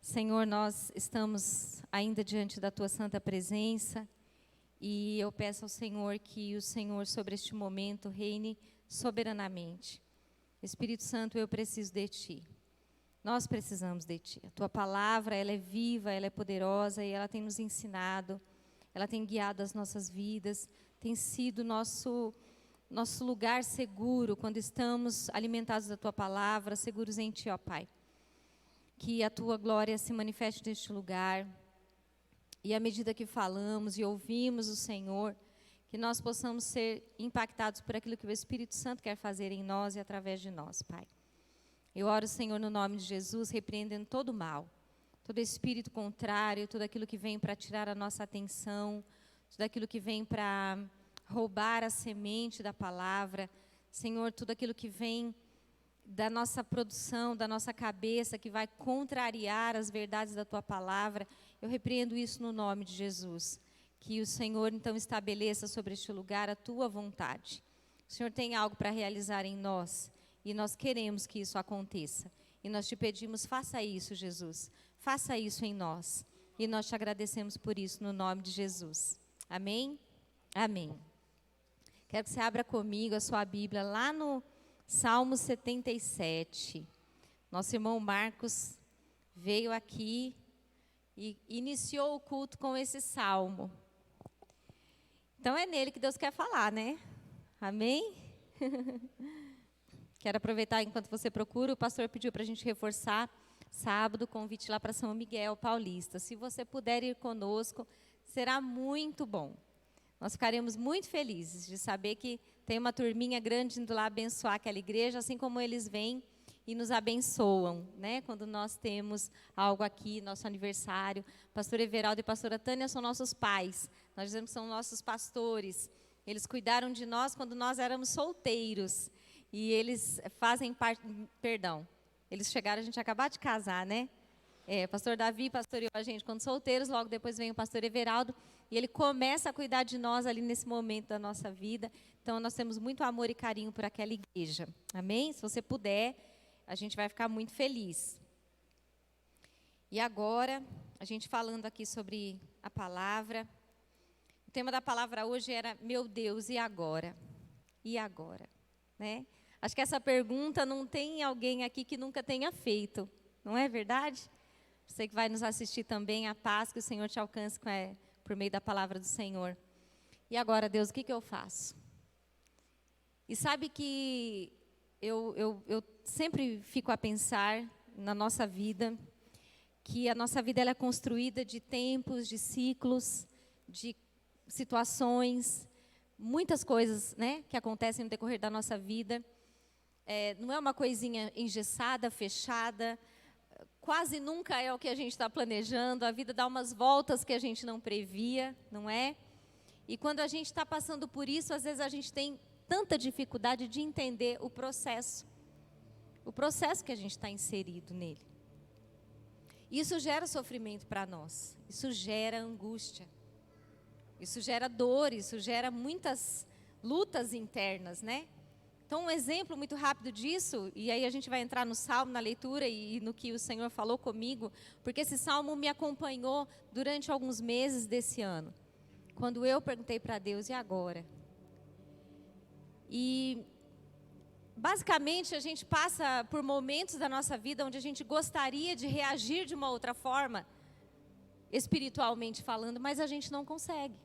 Senhor, nós estamos ainda diante da Tua santa presença e eu peço ao Senhor que o Senhor sobre este momento reine soberanamente. Espírito Santo, eu preciso de Ti. Nós precisamos de Ti. A Tua palavra, ela é viva, ela é poderosa e ela tem nos ensinado, ela tem guiado as nossas vidas, tem sido nosso lugar seguro quando estamos alimentados da Tua palavra, seguros em Ti, ó Pai. Que a Tua glória se manifeste neste lugar e à medida que falamos e ouvimos o Senhor, que nós possamos ser impactados por aquilo que o Espírito Santo quer fazer em nós e através de nós, Pai. Eu oro, Senhor, no nome de Jesus, repreendendo todo o mal, todo espírito contrário, tudo aquilo que vem para tirar a nossa atenção, tudo aquilo que vem para roubar a semente da palavra, Senhor, tudo aquilo que vem da nossa produção, da nossa cabeça, que vai contrariar as verdades da Tua palavra, eu repreendo isso no nome de Jesus. Que o Senhor, então, estabeleça sobre este lugar a Tua vontade. O Senhor tem algo para realizar em nós, e nós queremos que isso aconteça. E nós Te pedimos, faça isso, Jesus. Faça isso em nós. E nós Te agradecemos por isso, no nome de Jesus. Amém? Amém. Quero que você abra comigo a sua Bíblia lá no Salmo 77. Nosso irmão Marcos veio aqui e iniciou o culto com esse salmo. Então é nele que Deus quer falar, né? Amém? Quero aproveitar enquanto você procura, o pastor pediu para a gente reforçar sábado, convite lá para São Miguel Paulista. Se você puder ir conosco, será muito bom. Nós ficaremos muito felizes de saber que tem uma turminha grande indo lá abençoar aquela igreja, assim como eles vêm e nos abençoam, né? Quando nós temos algo aqui, nosso aniversário. Pastor Everaldo e pastora Tânia são nossos pais. Nós dizemos que são nossos pastores. Eles cuidaram de nós quando nós éramos solteiros. E eles fazem parte, perdão, eles chegaram, a gente acabou de casar, né? Pastor Davi pastoreou a gente quando solteiros, logo depois vem o pastor Everaldo, e ele começa a cuidar de nós ali nesse momento da nossa vida. Então, nós temos muito amor e carinho por aquela igreja. Amém? Se você puder, a gente vai ficar muito feliz. E agora, a gente falando aqui sobre a palavra. O tema da palavra hoje era, meu Deus, e agora? E agora? Né? Acho que essa pergunta não tem alguém aqui que nunca tenha feito. Não é verdade? Você que vai nos assistir também, a paz que o Senhor te alcance por meio da palavra do Senhor. E agora, Deus, o que eu faço? E sabe que eu sempre fico a pensar na nossa vida, que a nossa vida ela é construída de tempos, de ciclos, de situações, muitas coisas, né, que acontecem no decorrer da nossa vida. Não é uma coisinha engessada, fechada, quase nunca é o que a gente está planejando, a vida dá umas voltas que a gente não previa, não é? E quando a gente está passando por isso, às vezes a gente tem tanta dificuldade de entender o processo que a gente está inserido nele. Isso gera sofrimento para nós, isso gera angústia, isso gera dor, isso gera muitas lutas internas, né? Então, um exemplo muito rápido disso, e aí a gente vai entrar no Salmo, na leitura e no que o Senhor falou comigo, porque esse Salmo me acompanhou durante alguns meses desse ano, quando eu perguntei para Deus, e agora? E, basicamente, a gente passa por momentos da nossa vida onde a gente gostaria de reagir de uma outra forma, espiritualmente falando, mas a gente não consegue.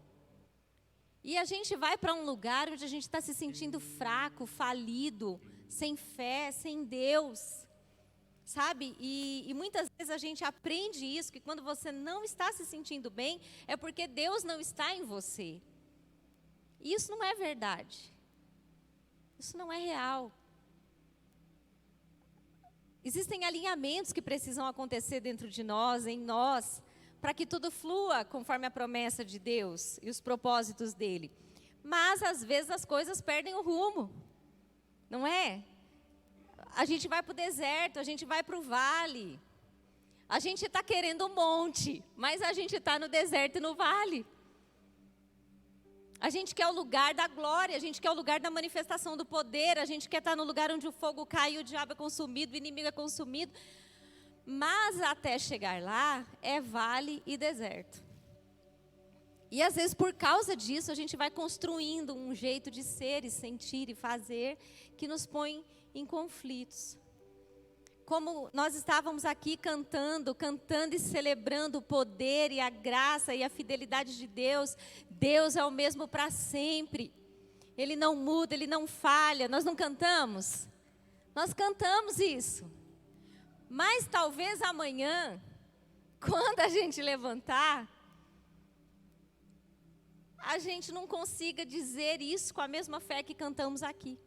E a gente vai para um lugar onde a gente está se sentindo fraco, falido, sem fé, sem Deus, sabe? E muitas vezes a gente aprende isso, que quando você não está se sentindo bem, é porque Deus não está em você. E isso não é verdade. Isso não é real. Existem alinhamentos que precisam acontecer dentro de nós, em nós, para que tudo flua conforme a promessa de Deus e os propósitos dele. Mas, às vezes, as coisas perdem o rumo, não é? A gente vai para o deserto, a gente vai para o vale. A gente está querendo um monte, mas a gente está no deserto e no vale. A gente quer o lugar da glória, a gente quer o lugar da manifestação do poder, a gente quer estar no lugar onde o fogo cai e o diabo é consumido, o inimigo é consumido. Mas até chegar lá é vale e deserto. E às vezes por causa disso a gente vai construindo um jeito de ser e sentir e fazer que nos põe em conflitos. Como nós estávamos aqui cantando e celebrando o poder e a graça e a fidelidade de Deus. Deus é o mesmo para sempre. Ele não muda, Ele não falha. Nós não cantamos? Nós cantamos isso. Mas talvez amanhã, quando a gente levantar, a gente não consiga dizer isso com a mesma fé que cantamos aqui,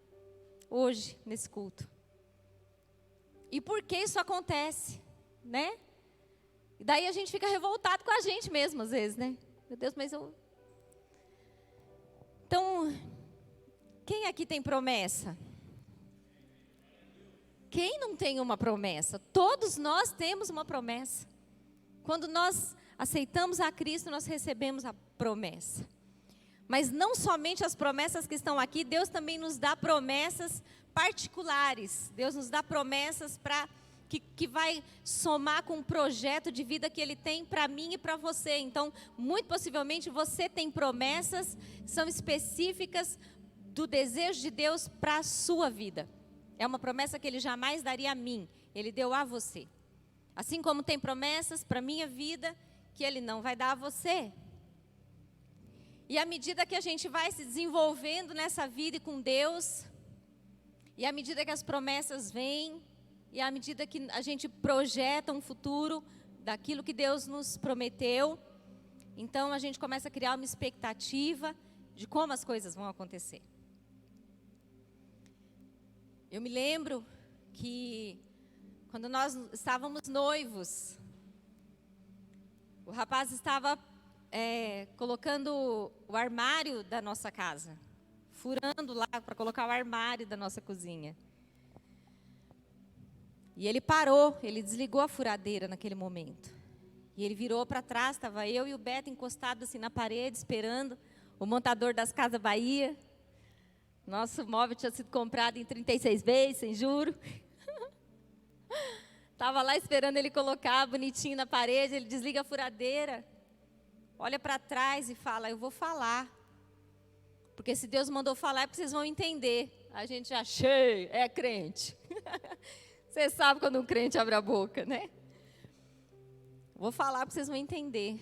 hoje, nesse culto. E por que isso acontece, né? E daí a gente fica revoltado com a gente mesmo, às vezes, né? Meu Deus, mas eu... Então, quem aqui tem promessa? Quem não tem uma promessa? Todos nós temos uma promessa. Quando nós aceitamos a Cristo, nós recebemos a promessa. Mas não somente as promessas que estão aqui, Deus também nos dá promessas particulares. Deus nos dá promessas que vai somar com um projeto de vida que Ele tem para mim e para você. Então, muito possivelmente, você tem promessas que são específicas do desejo de Deus para a sua vida. É uma promessa que Ele jamais daria a mim, Ele deu a você. Assim como tem promessas para a minha vida que Ele não vai dar a você. E à medida que a gente vai se desenvolvendo nessa vida e com Deus, e à medida que as promessas vêm, e à medida que a gente projeta um futuro daquilo que Deus nos prometeu, então a gente começa a criar uma expectativa de como as coisas vão acontecer. Eu me lembro que quando nós estávamos noivos, o rapaz estava colocando o armário da nossa casa, furando lá para colocar o armário da nossa cozinha. E ele parou, ele desligou a furadeira naquele momento. E ele virou para trás, estava eu e o Beto encostados assim na parede, esperando o montador das Casas Bahia. Nosso móvel tinha sido comprado em 36 vezes, sem juro. Estava lá esperando ele colocar bonitinho na parede, ele desliga a furadeira, olha para trás e fala, eu vou falar. Porque se Deus mandou falar é porque vocês vão entender. A gente já achei, é crente. Você sabe quando um crente abre a boca, né? Vou falar porque vocês vão entender.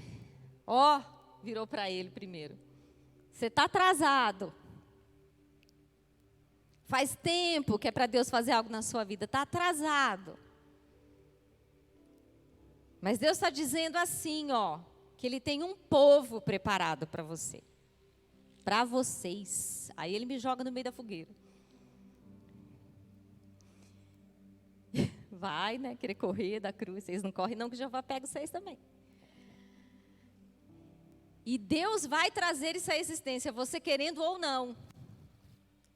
Ó, virou para ele primeiro. Você está atrasado. Faz tempo que é para Deus fazer algo na sua vida. Está atrasado. Mas Deus está dizendo assim, ó, que Ele tem um povo preparado para você. Para vocês. Aí Ele me joga no meio da fogueira. Vai, né, querer correr da cruz. Vocês não correm não, que Jeová pega vocês também. E Deus vai trazer isso à existência, você querendo ou não.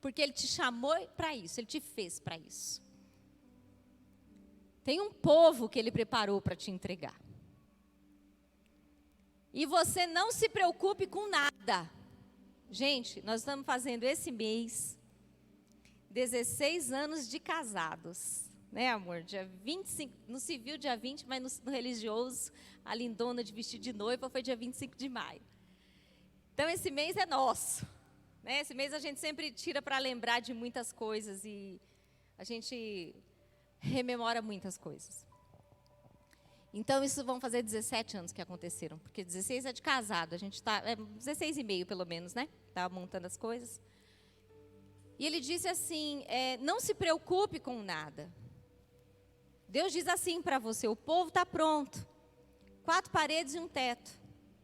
Porque Ele te chamou para isso, Ele te fez para isso. Tem um povo que Ele preparou para te entregar. E você não se preocupe com nada. Gente, nós estamos fazendo esse mês 16 anos de casados. Né, amor? Dia 25, no civil dia 20, mas no religioso, a lindona de vestido de noiva foi dia 25 de maio. Então, esse mês é nosso. Né? Esse mês a gente sempre tira para lembrar de muitas coisas e a gente rememora muitas coisas. Então, isso vão fazer 17 anos que aconteceram, porque 16 é de casado, a gente está, 16 e meio pelo menos, né? Estava montando as coisas. E ele disse assim, não se preocupe com nada. Deus diz assim para você, o povo está pronto. 4 paredes e um teto.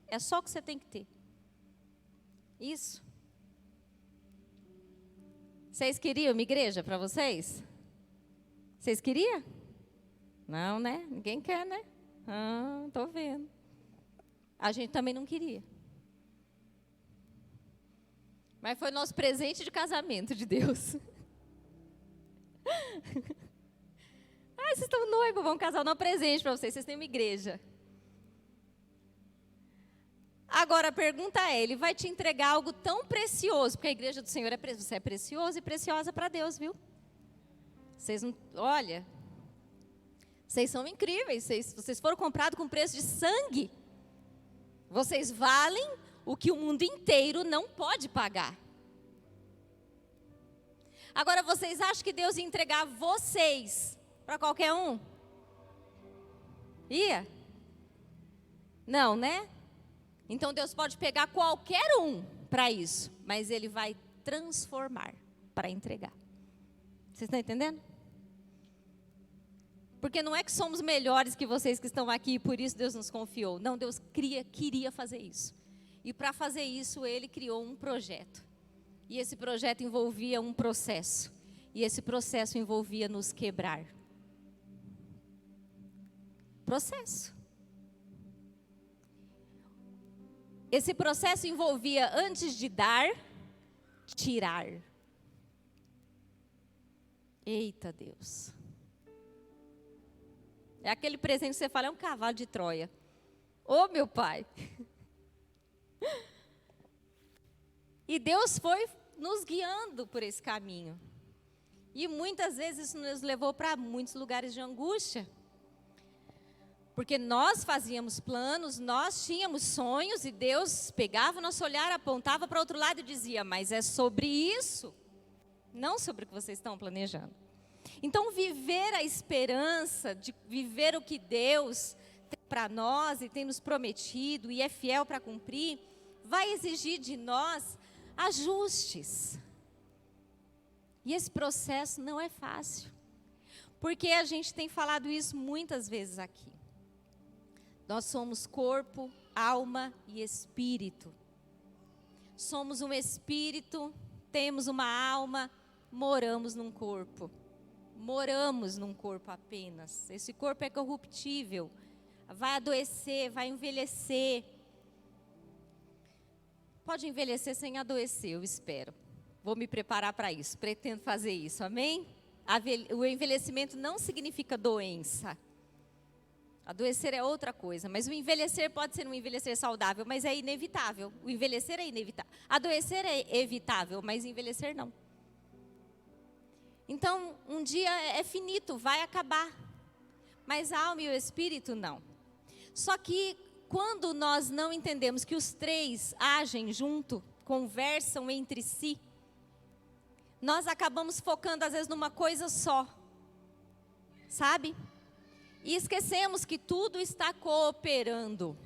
É só o que você tem que ter. Isso. Vocês queriam uma igreja para vocês? Vocês queriam? Não, né? Ninguém quer, né? Estou vendo. A gente também não queria. Mas foi nosso presente de casamento de Deus. Vocês estão noivos, vão casar, não é um presente para vocês têm uma igreja. Agora a pergunta é, Ele vai te entregar algo tão precioso, porque a igreja do Senhor você é precioso e preciosa para Deus, viu? Vocês não, olha, Vocês são incríveis, vocês foram comprados com preço de sangue. Vocês valem o que o mundo inteiro não pode pagar. Agora, vocês acham que Deus ia entregar vocês para qualquer um? Ia? Não, né? Então Deus pode pegar qualquer um para isso, mas Ele vai transformar para entregar. Vocês estão entendendo? Porque não é que somos melhores que vocês que estão aqui e por isso Deus nos confiou. Não, Deus queria fazer isso. E para fazer isso, Ele criou um projeto. E esse projeto envolvia um processo. E esse processo envolvia nos quebrar. Processo. Esse processo envolvia, antes de dar, tirar. Eita Deus. É aquele presente que você fala, é um cavalo de Troia. Ô meu pai. E Deus foi nos guiando por esse caminho. E muitas vezes isso nos levou para muitos lugares de angústia. Porque nós fazíamos planos, nós tínhamos sonhos e Deus pegava o nosso olhar, apontava para outro lado e dizia, mas é sobre isso, não sobre o que vocês estão planejando. Então viver a esperança de viver o que Deus tem para nós e tem nos prometido e é fiel para cumprir, vai exigir de nós ajustes. E esse processo não é fácil, porque a gente tem falado isso muitas vezes aqui. Nós somos corpo, alma e espírito. Somos um espírito, temos uma alma, moramos num corpo. Moramos num corpo apenas. Esse corpo é corruptível, vai adoecer, vai envelhecer. Pode envelhecer sem adoecer, eu espero. Vou me preparar para isso, pretendo fazer isso, amém? O envelhecimento não significa doença. Adoecer é outra coisa, mas o envelhecer pode ser um envelhecer saudável, mas é inevitável. O envelhecer é inevitável. Adoecer é evitável, mas envelhecer não. Então, um dia é finito, vai acabar. Mas a alma e o espírito não. Só que quando nós não entendemos que os três agem junto, conversam entre si, nós acabamos focando às vezes numa coisa só. Sabe? E esquecemos que tudo está cooperando.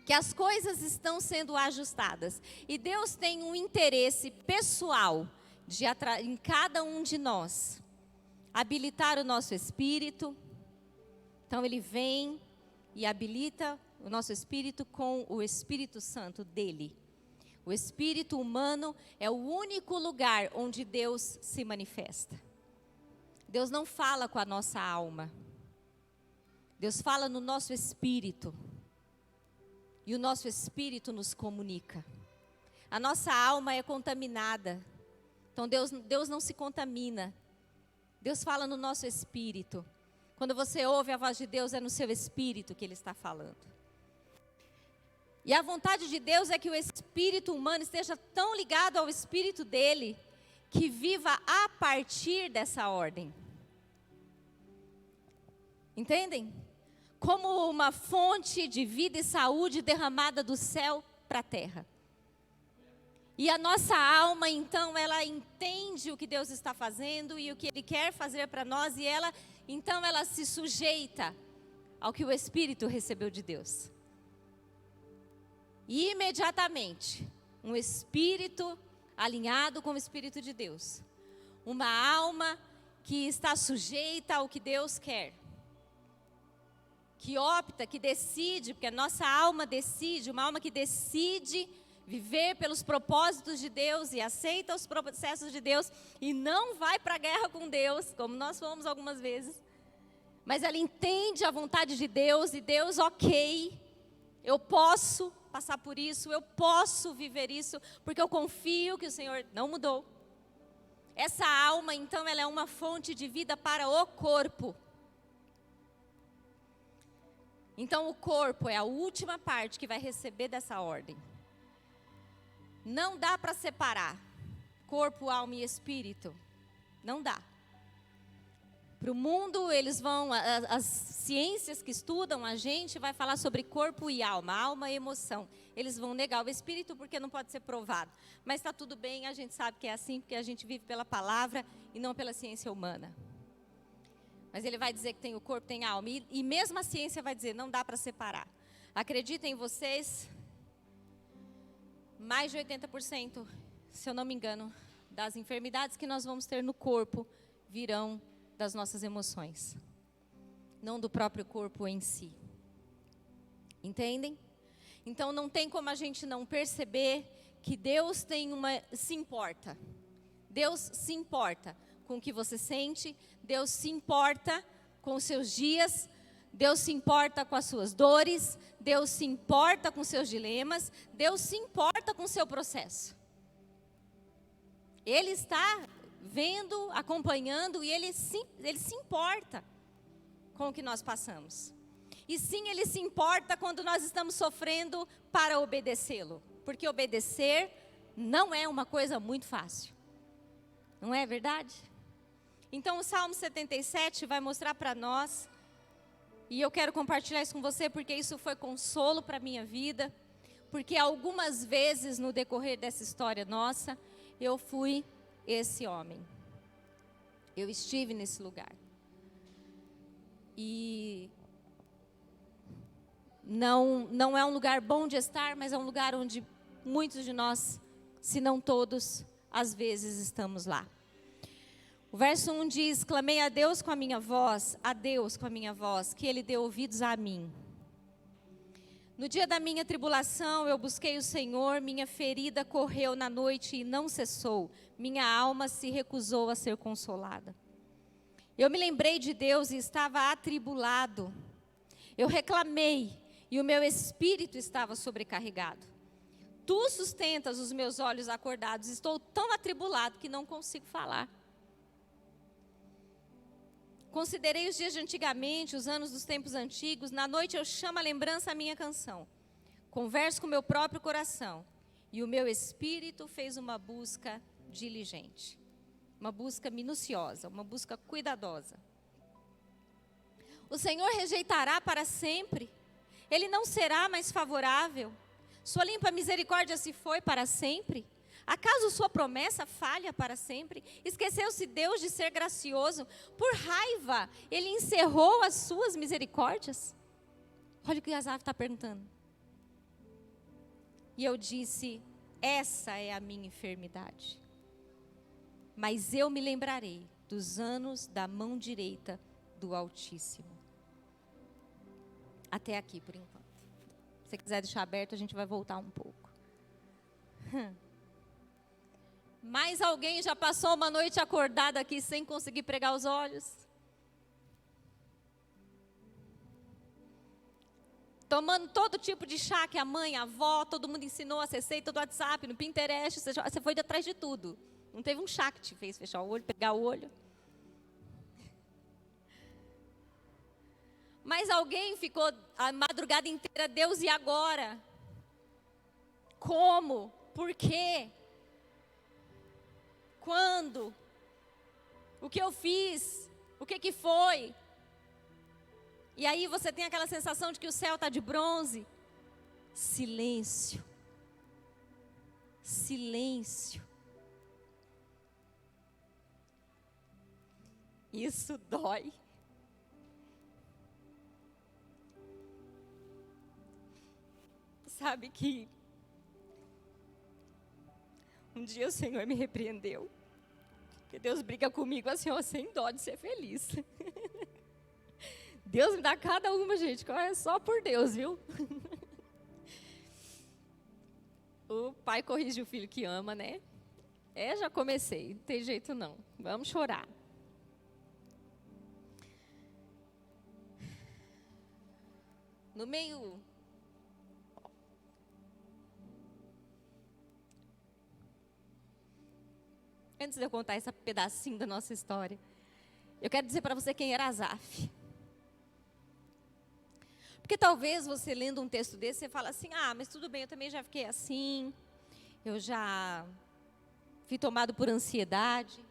Que as coisas estão sendo ajustadas. E Deus tem um interesse pessoal em cada um de nós. Habilitar o nosso espírito. Então Ele vem e habilita o nosso espírito com o Espírito Santo dEle. O espírito humano é o único lugar onde Deus se manifesta. Deus não fala com a nossa alma. Deus fala no nosso espírito. E o nosso espírito nos comunica. A nossa alma é contaminada. Então Deus não se contamina. Deus fala no nosso espírito. Quando você ouve a voz de Deus, é no seu espírito que Ele está falando. E a vontade de Deus é que o espírito humano esteja tão ligado ao espírito dEle, que viva a partir dessa ordem. Entendem? Como uma fonte de vida e saúde derramada do céu para a terra. E a nossa alma, então, ela entende o que Deus está fazendo e o que Ele quer fazer para nós. E então ela se sujeita ao que o Espírito recebeu de Deus. E imediatamente, um espírito alinhado com o Espírito de Deus. Uma alma que está sujeita ao que Deus quer. Que opta, que decide, porque a nossa alma decide, uma alma que decide viver pelos propósitos de Deus e aceita os processos de Deus e não vai para a guerra com Deus, como nós fomos algumas vezes. Mas ela entende a vontade de Deus e Deus, ok, eu posso passar por isso, eu posso viver isso, porque eu confio que o Senhor não mudou. Essa alma, então, ela é uma fonte de vida para o corpo. Então, o corpo é a última parte que vai receber dessa ordem. Não dá para separar corpo, alma e espírito. Não dá. Para o mundo, eles vão, as ciências que estudam a gente vai falar sobre corpo e alma e emoção. Eles vão negar o espírito porque não pode ser provado. Mas está tudo bem, a gente sabe que é assim, porque a gente vive pela palavra e não pela ciência humana. Mas ele vai dizer que tem o corpo, tem a alma. E mesmo a ciência vai dizer, não dá para separar. Acreditem vocês, mais de 80%, se eu não me engano, das enfermidades que nós vamos ter no corpo virão das nossas emoções, não do próprio corpo em si. Entendem? Então não tem como a gente não perceber que Deus se importa. Deus se importa com o que você sente, Deus se importa com os seus dias, Deus se importa com as suas dores, Deus se importa com os seus dilemas, Deus se importa com o seu processo. Ele está vendo, acompanhando, e ele se importa com o que nós passamos. E sim, ele se importa quando nós estamos sofrendo para obedecê-lo. Porque obedecer não é uma coisa muito fácil. Não é verdade? Então o Salmo 77 vai mostrar para nós, e eu quero compartilhar isso com você porque isso foi consolo para a minha vida. Porque algumas vezes no decorrer dessa história nossa, eu fui esse homem. Eu estive nesse lugar. E não é um lugar bom de estar, mas é um lugar onde muitos de nós, se não todos, às vezes estamos lá. O verso 1 diz: clamei a Deus com a minha voz, que Ele deu ouvidos a mim. No dia da minha tribulação, eu busquei o Senhor, minha ferida correu na noite e não cessou, minha alma se recusou a ser consolada. Eu me lembrei de Deus e estava atribulado. Eu reclamei e o meu espírito estava sobrecarregado. Tu sustentas os meus olhos acordados, estou tão atribulado que não consigo falar. Considerei os dias de antigamente, os anos dos tempos antigos. Na noite eu chamo à lembrança a minha canção. Converso com o meu próprio coração. E o meu espírito fez uma busca diligente. Uma busca minuciosa, uma busca cuidadosa. O Senhor rejeitará para sempre. Ele não será mais favorável. Sua limpa misericórdia se foi para sempre. Acaso sua promessa falha para sempre? Esqueceu-se Deus de ser gracioso? Por raiva, Ele encerrou as suas misericórdias? Olha o que Asaf está perguntando. E eu disse, essa é a minha enfermidade. Mas eu me lembrarei dos anos da mão direita do Altíssimo. Até aqui, por enquanto. Se você quiser deixar aberto, a gente vai voltar um pouco. Mais alguém já passou uma noite acordada aqui sem conseguir pregar os olhos? Tomando todo tipo de chá que a mãe, a avó, todo mundo ensinou, acessei todo o WhatsApp, no Pinterest, você foi atrás de tudo. Não teve um chá que te fez fechar o olho, pegar o olho. Mas alguém ficou a madrugada inteira, Deus, e agora? Como? Por quê? Quando? O que eu fiz? O que foi? E aí você tem aquela sensação de que o céu está de bronze. Silêncio. Silêncio. Isso dói. Sabe que um dia o Senhor me repreendeu. Porque Deus briga comigo assim, ó, sem dó de ser feliz. Deus me dá cada uma, gente, que é só por Deus, viu? O pai corrige o filho que ama, né? Já comecei, não tem jeito não. Vamos chorar. No meio... Antes de eu contar esse pedacinho da nossa história, eu quero dizer para você quem era Asaf. Porque talvez você lendo um texto desse, você fala assim, mas tudo bem, eu também já fiquei assim, eu já fui tomado por ansiedade.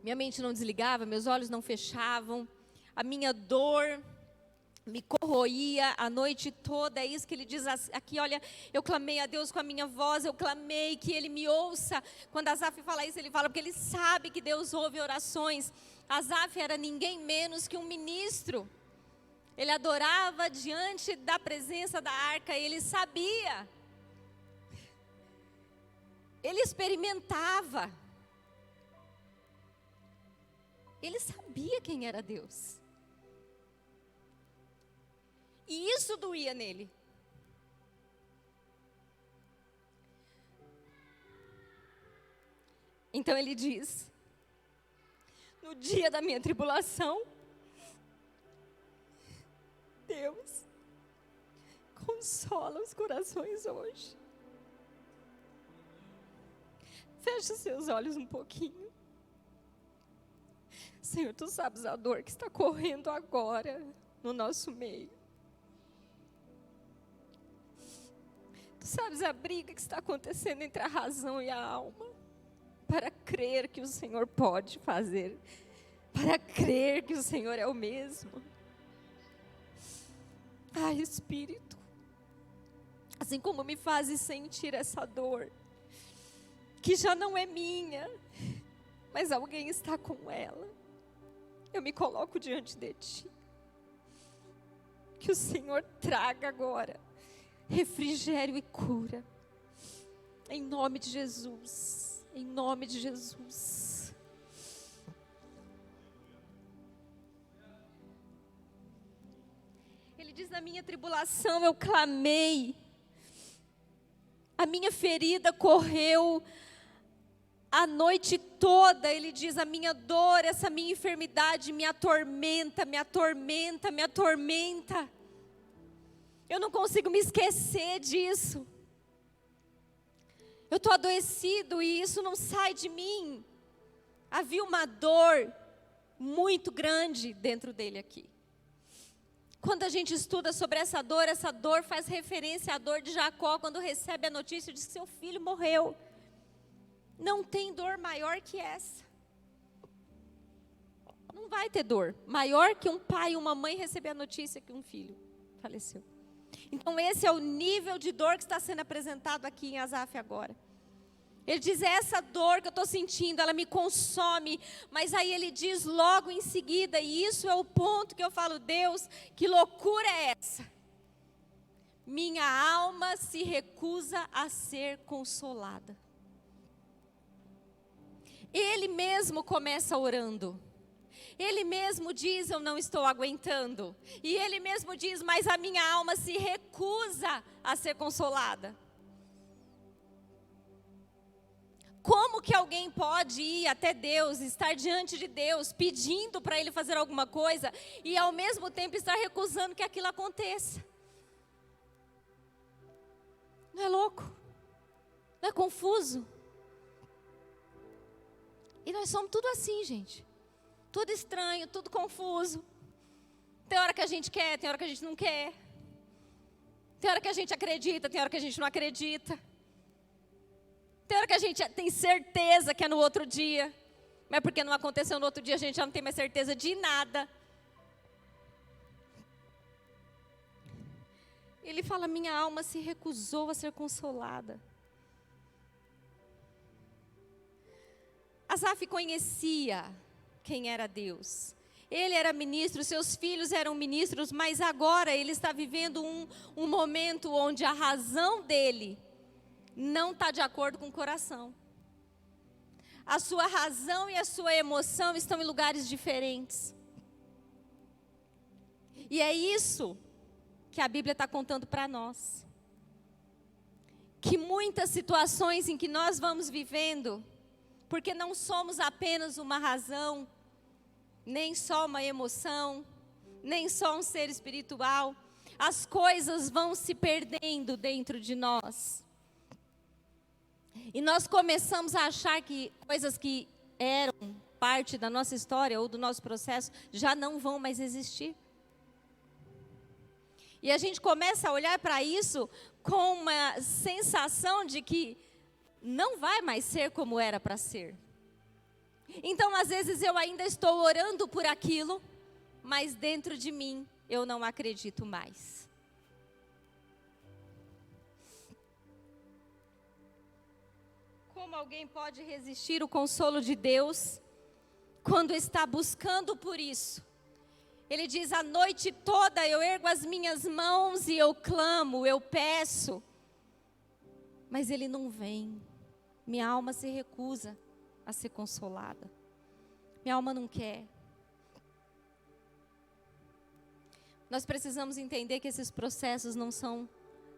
minha mente não desligava, meus olhos não fechavam, a minha dor me corroía a noite toda. É isso que ele diz aqui, olha, eu clamei a Deus com a minha voz, eu clamei que Ele me ouça. Quando Asaf fala isso, ele fala porque ele sabe que Deus ouve orações. Asaf era ninguém menos que um ministro. Ele adorava diante da presença da arca, ele sabia. Ele experimentava. Ele sabia quem era Deus. E isso doía nele. Então ele diz: no dia da minha tribulação, Deus, consola os corações hoje. Feche os seus olhos um pouquinho. Senhor, Tu sabes a dor que está correndo agora no nosso meio. Tu sabes a briga que está acontecendo entre a razão e a alma, para crer que o Senhor pode fazer, para crer que o Senhor é o mesmo. Ai, Espírito, assim como me fazes sentir essa dor, que já não é minha, mas alguém está com ela, eu me coloco diante de Ti. Que o Senhor traga agora refrigério e cura, em nome de Jesus, em nome de Jesus. Ele diz: na minha tribulação eu clamei, a minha ferida correu a noite toda. Ele diz: a minha dor, essa minha enfermidade me atormenta, me atormenta, me atormenta. Eu não consigo me esquecer disso. Eu estou adoecido e isso não sai de mim. Havia uma dor muito grande dentro dele aqui. Quando a gente estuda sobre essa dor faz referência à dor de Jacó, quando recebe a notícia de que seu filho morreu. Não tem dor maior que essa. Não vai ter dor maior que um pai e uma mãe receber a notícia que um filho faleceu. Então esse é o nível de dor que está sendo apresentado aqui em Asaf agora. Ele diz: essa dor que eu estou sentindo, ela me consome. Mas aí ele diz logo em seguida, e isso é o ponto que eu falo: Deus, que loucura é essa? Minha alma se recusa a ser consolada. Ele mesmo começa orando. Ele mesmo diz: eu não estou aguentando. E ele mesmo diz: mas a minha alma se recusa a ser consolada. Como que alguém pode ir até Deus, estar diante de Deus, pedindo para Ele fazer alguma coisa, e ao mesmo tempo estar recusando que aquilo aconteça? Não é louco? Não é confuso? E nós somos tudo assim, gente. Tudo estranho, tudo confuso. Tem hora que a gente quer, tem hora que a gente não quer. Tem hora que a gente acredita, tem hora que a gente não acredita. Tem hora que a gente tem certeza que é no outro dia. Mas porque não aconteceu no outro dia, a gente já não tem mais certeza de nada. Ele fala: minha alma se recusou a ser consolada. Asaf conhecia quem era Deus. Ele era ministro, seus filhos eram ministros, mas agora ele está vivendo um momento onde a razão dele não está de acordo com o coração. A sua razão e a sua emoção estão em lugares diferentes. E é isso que a Bíblia está contando para nós. Que muitas situações em que nós vamos vivendo, porque não somos apenas uma razão, nem só uma emoção, nem só um ser espiritual, as coisas vão se perdendo dentro de nós. E nós começamos a achar que coisas que eram parte da nossa história ou do nosso processo já não vão mais existir. E a gente começa a olhar para isso com uma sensação de que não vai mais ser como era para ser. Então, às vezes, eu ainda estou orando por aquilo, mas dentro de mim, eu não acredito mais. Como alguém pode resistir o consolo de Deus quando está buscando por isso? Ele diz: a noite toda eu ergo as minhas mãos e eu clamo, eu peço. Mas ele não vem. Minha alma se recusa a ser consolada. Minha alma não quer. Nós precisamos entender que esses processos não são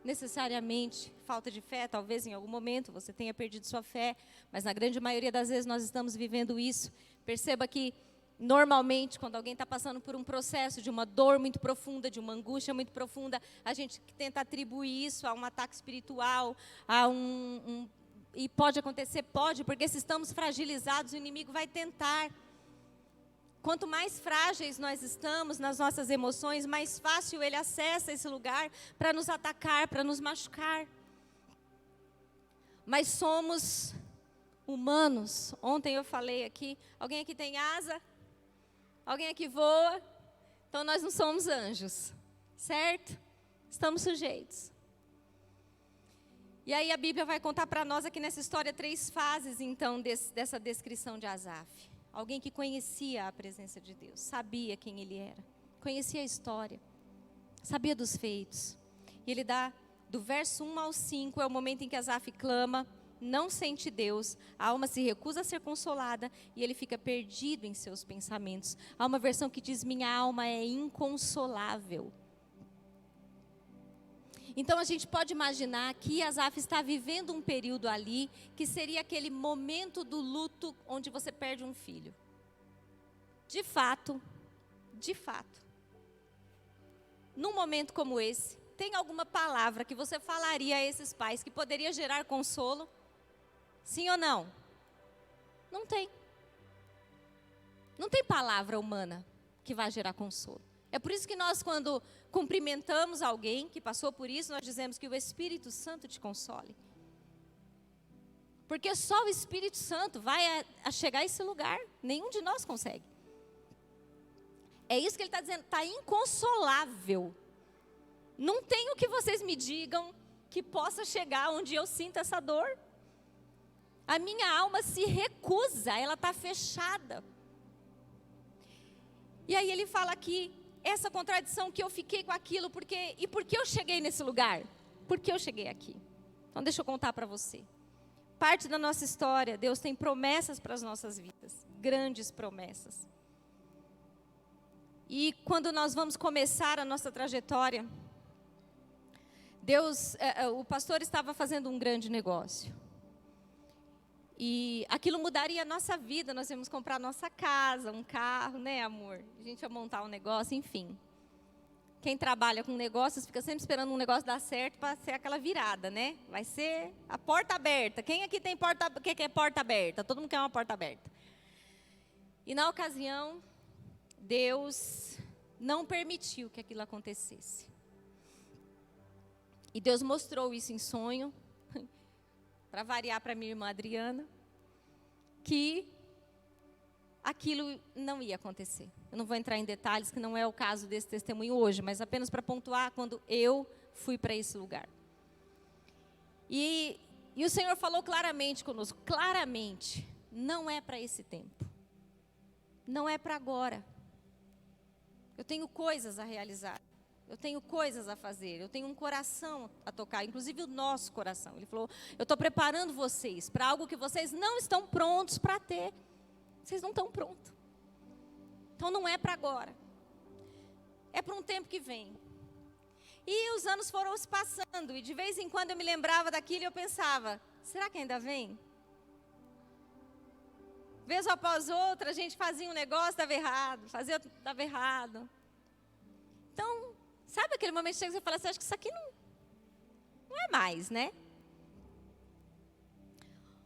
necessariamente falta de fé. Talvez em algum momento você tenha perdido sua fé, mas na grande maioria das vezes nós estamos vivendo isso. Perceba que normalmente quando alguém está passando por um processo de uma dor muito profunda, de uma angústia muito profunda, a gente tenta atribuir isso a um ataque espiritual, a e pode acontecer, pode, porque se estamos fragilizados, o inimigo vai tentar. Quanto mais frágeis nós estamos nas nossas emoções, mais fácil ele acessa esse lugar para nos atacar, para nos machucar. Mas somos humanos. Ontem eu falei aqui, alguém aqui tem asa? Alguém aqui voa? Então nós não somos anjos, certo? Estamos sujeitos. E aí a Bíblia vai contar para nós aqui nessa história 3 fases, então, dessa descrição de Asaf. Alguém que conhecia a presença de Deus, sabia quem ele era, conhecia a história, sabia dos feitos. E ele dá, do verso 1 ao 5, é o momento em que Asaf clama, não sente Deus, a alma se recusa a ser consolada e ele fica perdido em seus pensamentos. Há uma versão que diz: minha alma é inconsolável. Então a gente pode imaginar que Asaf está vivendo um período ali, que seria aquele momento do luto onde você perde um filho. De fato, num momento como esse, tem alguma palavra que você falaria a esses pais que poderia gerar consolo? Sim ou não? Não tem. Não tem palavra humana que vai gerar consolo. É por isso que nós, quando cumprimentamos alguém que passou por isso, nós dizemos que o Espírito Santo te console. Porque só o Espírito Santo vai a chegar a esse lugar. Nenhum de nós consegue. É isso que ele está dizendo, está inconsolável. Não tem o que vocês me digam que possa chegar onde eu sinto essa dor. A minha alma se recusa, ela está fechada. E aí ele fala aqui, essa contradição que eu fiquei com aquilo, por que eu cheguei nesse lugar? Por que eu cheguei aqui? Então deixa eu contar para você. Parte da nossa história, Deus tem promessas para as nossas vidas, grandes promessas. E quando nós vamos começar a nossa trajetória, o pastor estava fazendo um grande negócio. E aquilo mudaria a nossa vida, nós íamos comprar nossa casa, um carro, né, amor? A gente ia montar um negócio, enfim. Quem trabalha com negócios fica sempre esperando um negócio dar certo para ser aquela virada, né? Vai ser a porta aberta. Quem aqui tem que é porta aberta? Todo mundo quer uma porta aberta. E na ocasião, Deus não permitiu que aquilo acontecesse. E Deus mostrou isso em sonho, para variar para minha irmã Adriana, que aquilo não ia acontecer. Eu não vou entrar em detalhes, que não é o caso desse testemunho hoje, mas apenas para pontuar quando eu fui para esse lugar. E o Senhor falou claramente conosco, claramente, não é para esse tempo. Não é para agora. Eu tenho coisas a realizar. Eu tenho coisas a fazer, eu tenho um coração a tocar, inclusive o nosso coração. Ele falou, eu estou preparando vocês para algo que vocês não estão prontos para ter. Vocês não estão prontos. Então não é para agora. É para um tempo que vem. E os anos foram se passando, e de vez em quando eu me lembrava daquilo e eu pensava, será que ainda vem? Vez após outra, a gente fazia um negócio, dava errado, dava errado. Então, sabe aquele momento que você fala assim, acho que isso aqui não é mais, né?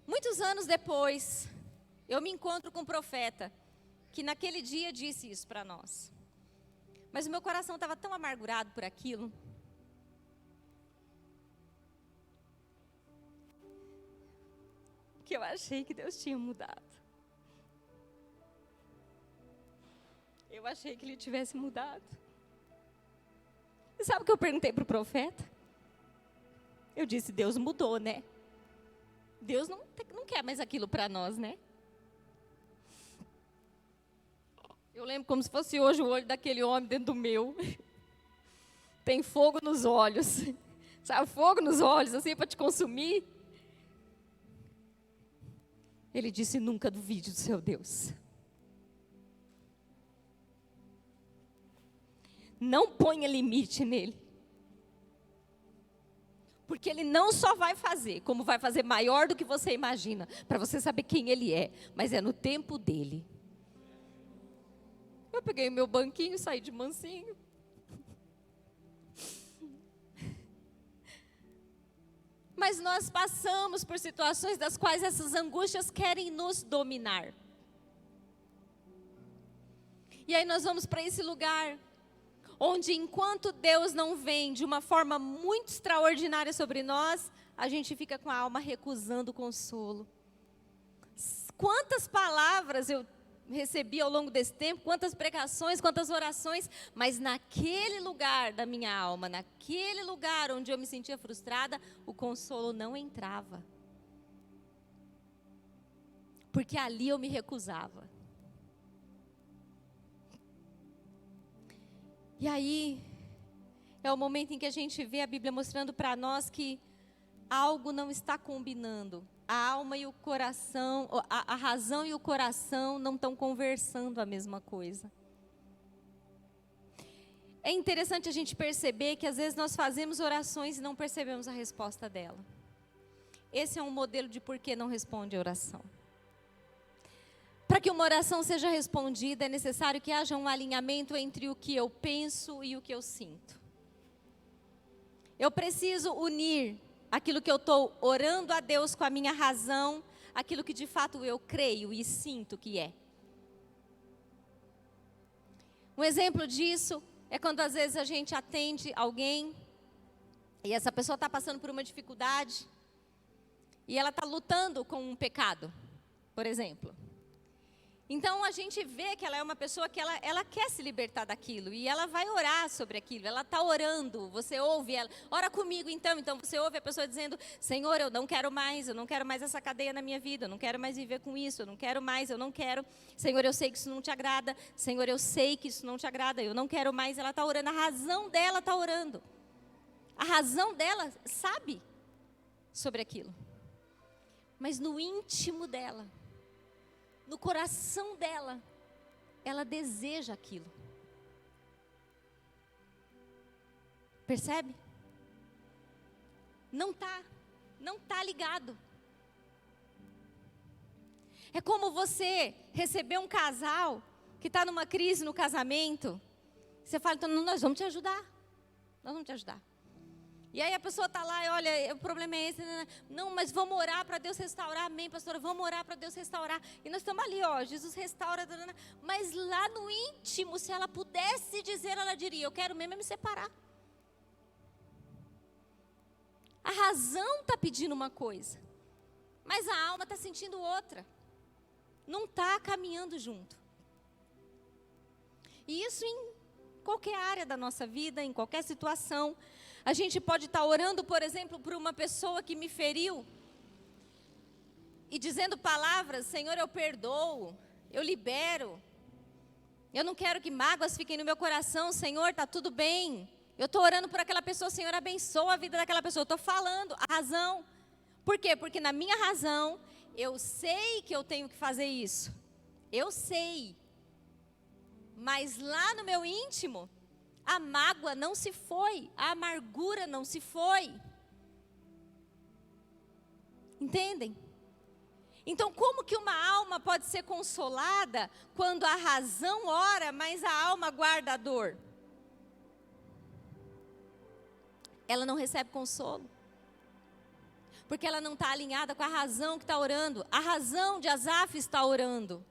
Muitos anos depois, eu me encontro com um profeta, que naquele dia disse isso para nós. Mas o meu coração estava tão amargurado por aquilo, que eu achei que Deus tinha mudado. Eu achei que ele tivesse mudado. E sabe o que eu perguntei para o profeta? Eu disse, Deus mudou, né? Deus não quer mais aquilo para nós, né? Eu lembro como se fosse hoje o olho daquele homem dentro do meu. Tem fogo nos olhos. Sabe, fogo nos olhos, assim, para te consumir. Ele disse, nunca duvide do seu Deus. Não ponha limite nele. Porque ele não só vai fazer, como vai fazer maior do que você imagina, para você saber quem ele é, mas é no tempo dele. Eu peguei meu banquinho, saí de mansinho. Mas nós passamos por situações das quais essas angústias querem nos dominar. E aí nós vamos para esse lugar onde enquanto Deus não vem de uma forma muito extraordinária sobre nós, a gente fica com a alma recusando o consolo. Quantas palavras eu recebi ao longo desse tempo, quantas pregações, quantas orações, mas naquele lugar da minha alma, naquele lugar onde eu me sentia frustrada, o consolo não entrava. Porque ali eu me recusava. E aí, é o momento em que a gente vê a Bíblia mostrando para nós que algo não está combinando. A alma e o coração, a razão e o coração não estão conversando a mesma coisa. É interessante a gente perceber que às vezes nós fazemos orações e não percebemos a resposta dela. Esse é um modelo de por que não responde a oração. Para que uma oração seja respondida, é necessário que haja um alinhamento entre o que eu penso e o que eu sinto. Eu preciso unir aquilo que eu estou orando a Deus com a minha razão, aquilo que de fato eu creio e sinto que é. Um exemplo disso é quando às vezes a gente atende alguém e essa pessoa está passando por uma dificuldade e ela está lutando com um pecado, por exemplo. Então a gente vê que ela é uma pessoa que ela quer se libertar daquilo e ela vai orar sobre aquilo, ela está orando, você ouve ela, ora comigo então você ouve a pessoa dizendo, Senhor, eu não quero mais essa cadeia na minha vida, eu não quero mais viver com isso, eu não quero, Senhor, eu sei que isso não te agrada, Senhor, eu sei que isso não te agrada, eu não quero mais, ela está orando, a razão dela está orando, a razão dela sabe sobre aquilo, mas no íntimo dela, no coração dela, ela deseja aquilo. Percebe? Não tá ligado. É como você receber um casal que está numa crise no casamento. Você fala, então nós vamos te ajudar. Nós vamos te ajudar. E aí a pessoa está lá e olha, o problema é esse. Não, mas vamos orar para Deus restaurar. Amém, pastora, vamos orar para Deus restaurar. E nós estamos ali, ó, Jesus restaura. Mas lá no íntimo, se ela pudesse dizer, ela diria, eu quero mesmo me separar. A razão está pedindo uma coisa, mas a alma está sentindo outra. Não está caminhando junto. E isso em qualquer área da nossa vida, em qualquer situação. A gente pode estar orando, por exemplo, por uma pessoa que me feriu e dizendo palavras, Senhor, eu perdoo, eu libero, eu não quero que mágoas fiquem no meu coração, Senhor, está tudo bem. Eu estou orando por aquela pessoa, Senhor, abençoa a vida daquela pessoa. Eu estou falando a razão. Por quê? Porque na minha razão, eu sei que eu tenho que fazer isso. Eu sei. Mas lá no meu íntimo, a mágoa não se foi, a amargura não se foi. Entendem? Então, como que uma alma pode ser consolada quando a razão ora, mas a alma guarda a dor? Ela não recebe consolo. Porque ela não está alinhada com a razão que está orando. A razão de Asaf está orando.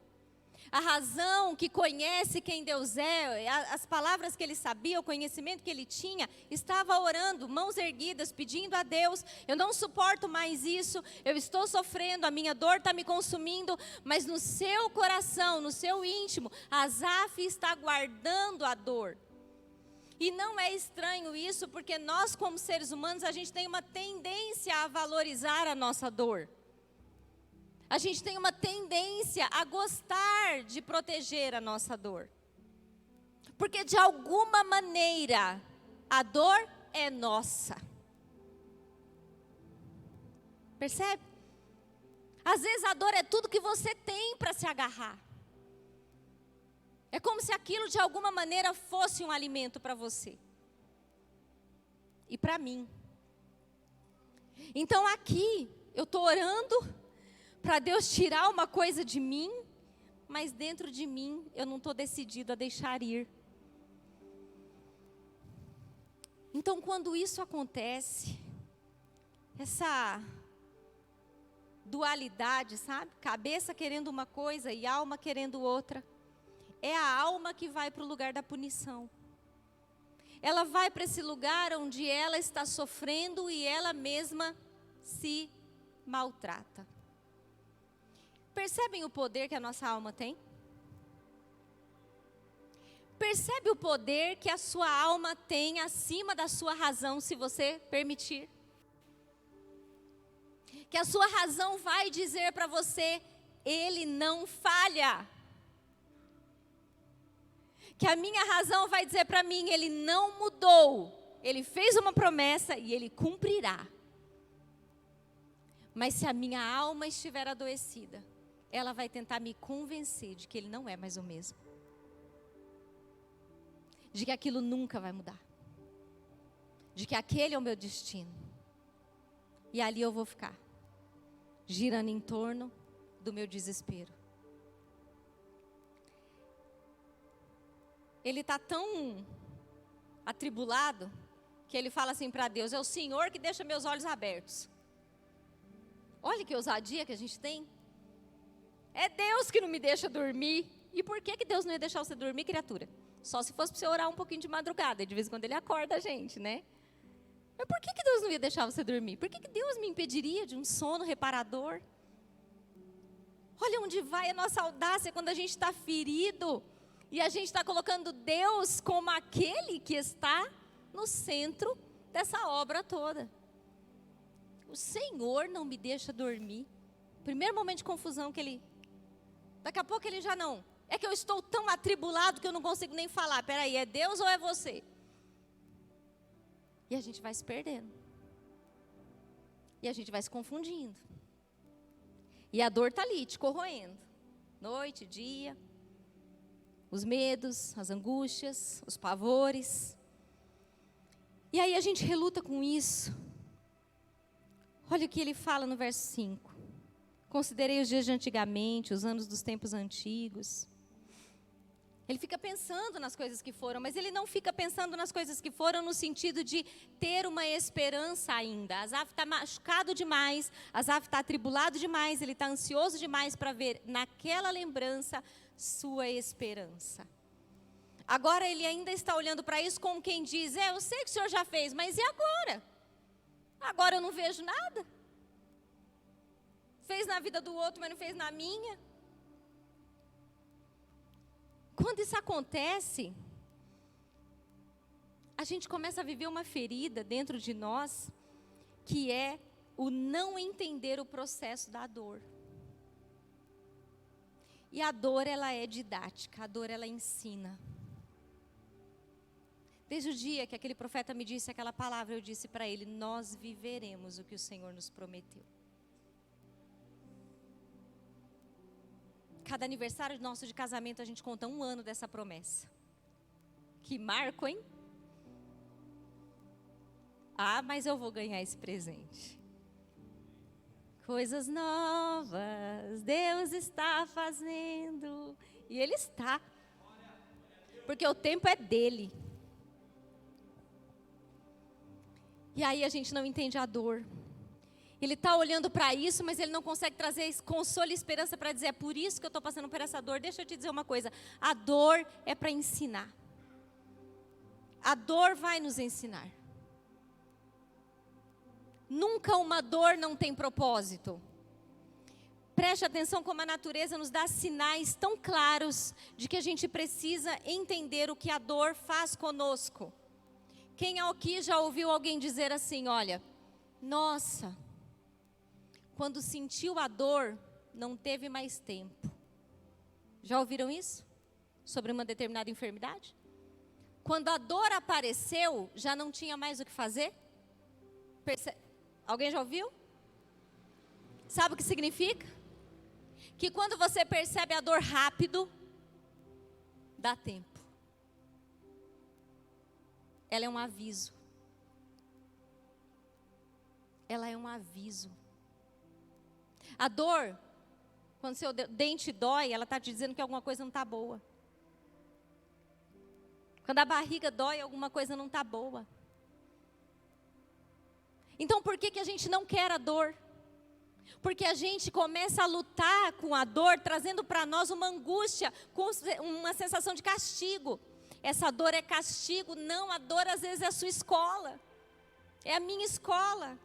A razão que conhece quem Deus é, as palavras que ele sabia, o conhecimento que ele tinha, estava orando, mãos erguidas, pedindo a Deus: eu não suporto mais isso, eu estou sofrendo, a minha dor está me consumindo, mas no seu coração, no seu íntimo, Asaf está guardando a dor. E não é estranho isso, porque nós como seres humanos, a gente tem uma tendência a valorizar a nossa dor. A gente tem uma tendência a gostar de proteger a nossa dor. Porque de alguma maneira, a dor é nossa. Percebe? Às vezes a dor é tudo que você tem para se agarrar. É como se aquilo de alguma maneira fosse um alimento para você. E para mim. Então aqui, eu estou orando para Deus tirar uma coisa de mim, mas dentro de mim eu não estou decidido a deixar ir. Então quando isso acontece, essa dualidade, sabe? Cabeça querendo uma coisa e alma querendo outra. É a alma que vai para o lugar da punição. Ela vai para esse lugar onde ela está sofrendo e ela mesma se maltrata. Percebem o poder que a nossa alma tem? Percebe o poder que a sua alma tem acima da sua razão, se você permitir? Que a sua razão vai dizer para você: ele não falha. Que a minha razão vai dizer para mim: ele não mudou. Ele fez uma promessa e ele cumprirá. Mas se a minha alma estiver adoecida, ela vai tentar me convencer de que ele não é mais o mesmo. De que aquilo nunca vai mudar. De que aquele é o meu destino. E ali eu vou ficar, girando em torno do meu desespero. Ele está tão atribulado que ele fala assim para Deus: é o Senhor que deixa meus olhos abertos. Olha que ousadia que a gente tem. É Deus que não me deixa dormir. E por que Deus não ia deixar você dormir, criatura? Só se fosse para você orar um pouquinho de madrugada. E de vez em quando ele acorda a gente, né? Mas por que Deus não ia deixar você dormir? Por que Deus me impediria de um sono reparador? Olha onde vai a nossa audácia quando a gente está ferido. E a gente está colocando Deus como aquele que está no centro dessa obra toda. O Senhor não me deixa dormir. Primeiro momento de confusão que ele... Daqui a pouco ele já não. É que eu estou tão atribulado que eu não consigo nem falar. Peraí, é Deus ou é você? E a gente vai se perdendo. E a gente vai se confundindo. E a dor está ali, te corroendo. Noite, dia. Os medos, as angústias, os pavores. E aí a gente reluta com isso. Olha o que ele fala no verso 5. Considerei os dias de antigamente, os anos dos tempos antigos. Ele fica pensando nas coisas que foram, mas ele não fica pensando nas coisas que foram no sentido de ter uma esperança ainda. Asaf está machucado demais, Asaf está atribulado demais, ele está ansioso demais para ver naquela lembrança sua esperança. Agora ele ainda está olhando para isso como quem diz: eu sei que o Senhor já fez, mas e agora? Agora eu não vejo nada. Fez na vida do outro, mas não fez na minha. Quando isso acontece, a gente começa a viver uma ferida dentro de nós, que é o não entender o processo da dor. E a dor, ela é didática, a dor, ela ensina. Desde o dia que aquele profeta me disse aquela palavra, eu disse para ele: nós viveremos o que o Senhor nos prometeu. Cada aniversário nosso de casamento, a gente conta 1 ano dessa promessa. Que marco, hein? Ah, mas eu vou ganhar esse presente. Coisas novas Deus está fazendo. E Ele está. Porque o tempo é dEle. E aí a gente não entende a dor. Ele está olhando para isso, mas ele não consegue trazer consolo e esperança para dizer, é por isso que eu estou passando por essa dor. Deixa eu te dizer uma coisa, a dor é para ensinar. A dor vai nos ensinar. Nunca uma dor não tem propósito. Preste atenção como a natureza nos dá sinais tão claros de que a gente precisa entender o que a dor faz conosco. Quem aqui já ouviu alguém dizer assim, olha, nossa, quando sentiu a dor, não teve mais tempo. Já ouviram isso? Sobre uma determinada enfermidade? Quando a dor apareceu, já não tinha mais o que fazer? Alguém já ouviu? Sabe o que significa? Que quando você percebe a dor rápido, dá tempo. Ela é um aviso. Ela é um aviso. A dor, quando seu dente dói, ela está te dizendo que alguma coisa não está boa. Quando a barriga dói, alguma coisa não está boa. Então por que a gente não quer a dor? Porque a gente começa a lutar com a dor, trazendo para nós uma angústia, com uma sensação de castigo. Essa dor é castigo? Não, a dor às vezes é a sua escola. É a minha escola.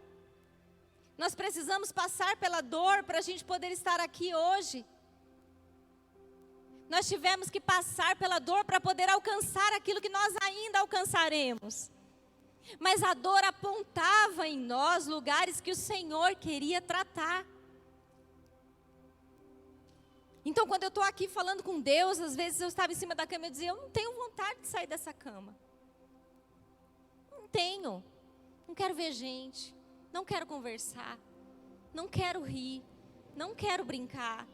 Nós precisamos passar pela dor para a gente poder estar aqui hoje. Nós tivemos que passar pela dor para poder alcançar aquilo que nós ainda alcançaremos. Mas a dor apontava em nós lugares que o Senhor queria tratar. Então quando eu estou aqui falando com Deus, às vezes eu estava em cima da cama e eu dizia, eu não tenho vontade de sair dessa cama. Não tenho. Não quero ver gente. Não quero conversar. Não quero rir. Não quero brincar.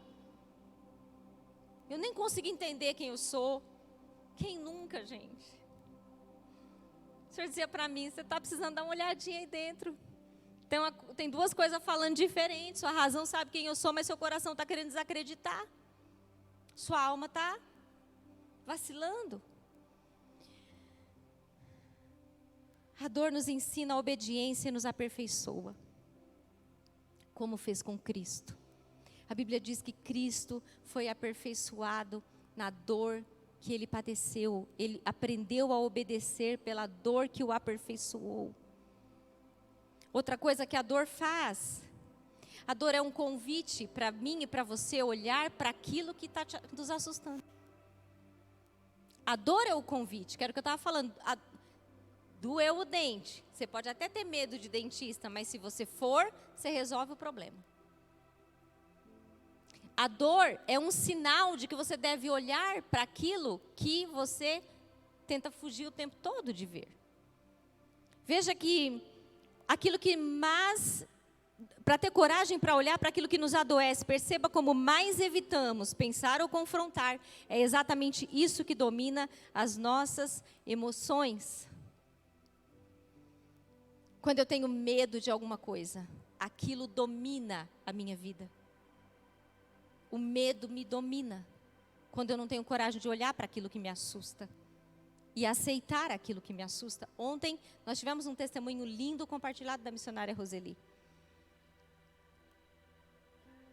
Eu nem consigo entender quem eu sou. Quem nunca, gente? O Senhor dizia para mim, você está precisando dar uma olhadinha aí dentro. Tem duas coisas falando diferentes. Sua razão sabe quem eu sou, mas seu coração está querendo desacreditar. Sua alma está vacilando. A dor nos ensina a obediência e nos aperfeiçoa. Como fez com Cristo. A Bíblia diz que Cristo foi aperfeiçoado na dor que ele padeceu. Ele aprendeu a obedecer pela dor que o aperfeiçoou. Outra coisa que a dor faz. A dor é um convite para mim e para você olhar para aquilo que está nos assustando. A dor é o convite, que era o que eu estava falando. Doeu o dente. Você pode até ter medo de dentista, mas se você for, você resolve o problema. A dor é um sinal de que você deve olhar para aquilo que você tenta fugir o tempo todo de ver. Veja que aquilo que mais, para ter coragem para olhar para aquilo que nos adoece, perceba como mais evitamos pensar ou confrontar, é exatamente isso que domina as nossas emoções. Quando eu tenho medo de alguma coisa, aquilo domina a minha vida. O medo me domina. Quando eu não tenho coragem de olhar para aquilo que me assusta. E aceitar aquilo que me assusta. Ontem nós tivemos um testemunho lindo compartilhado da missionária Roseli.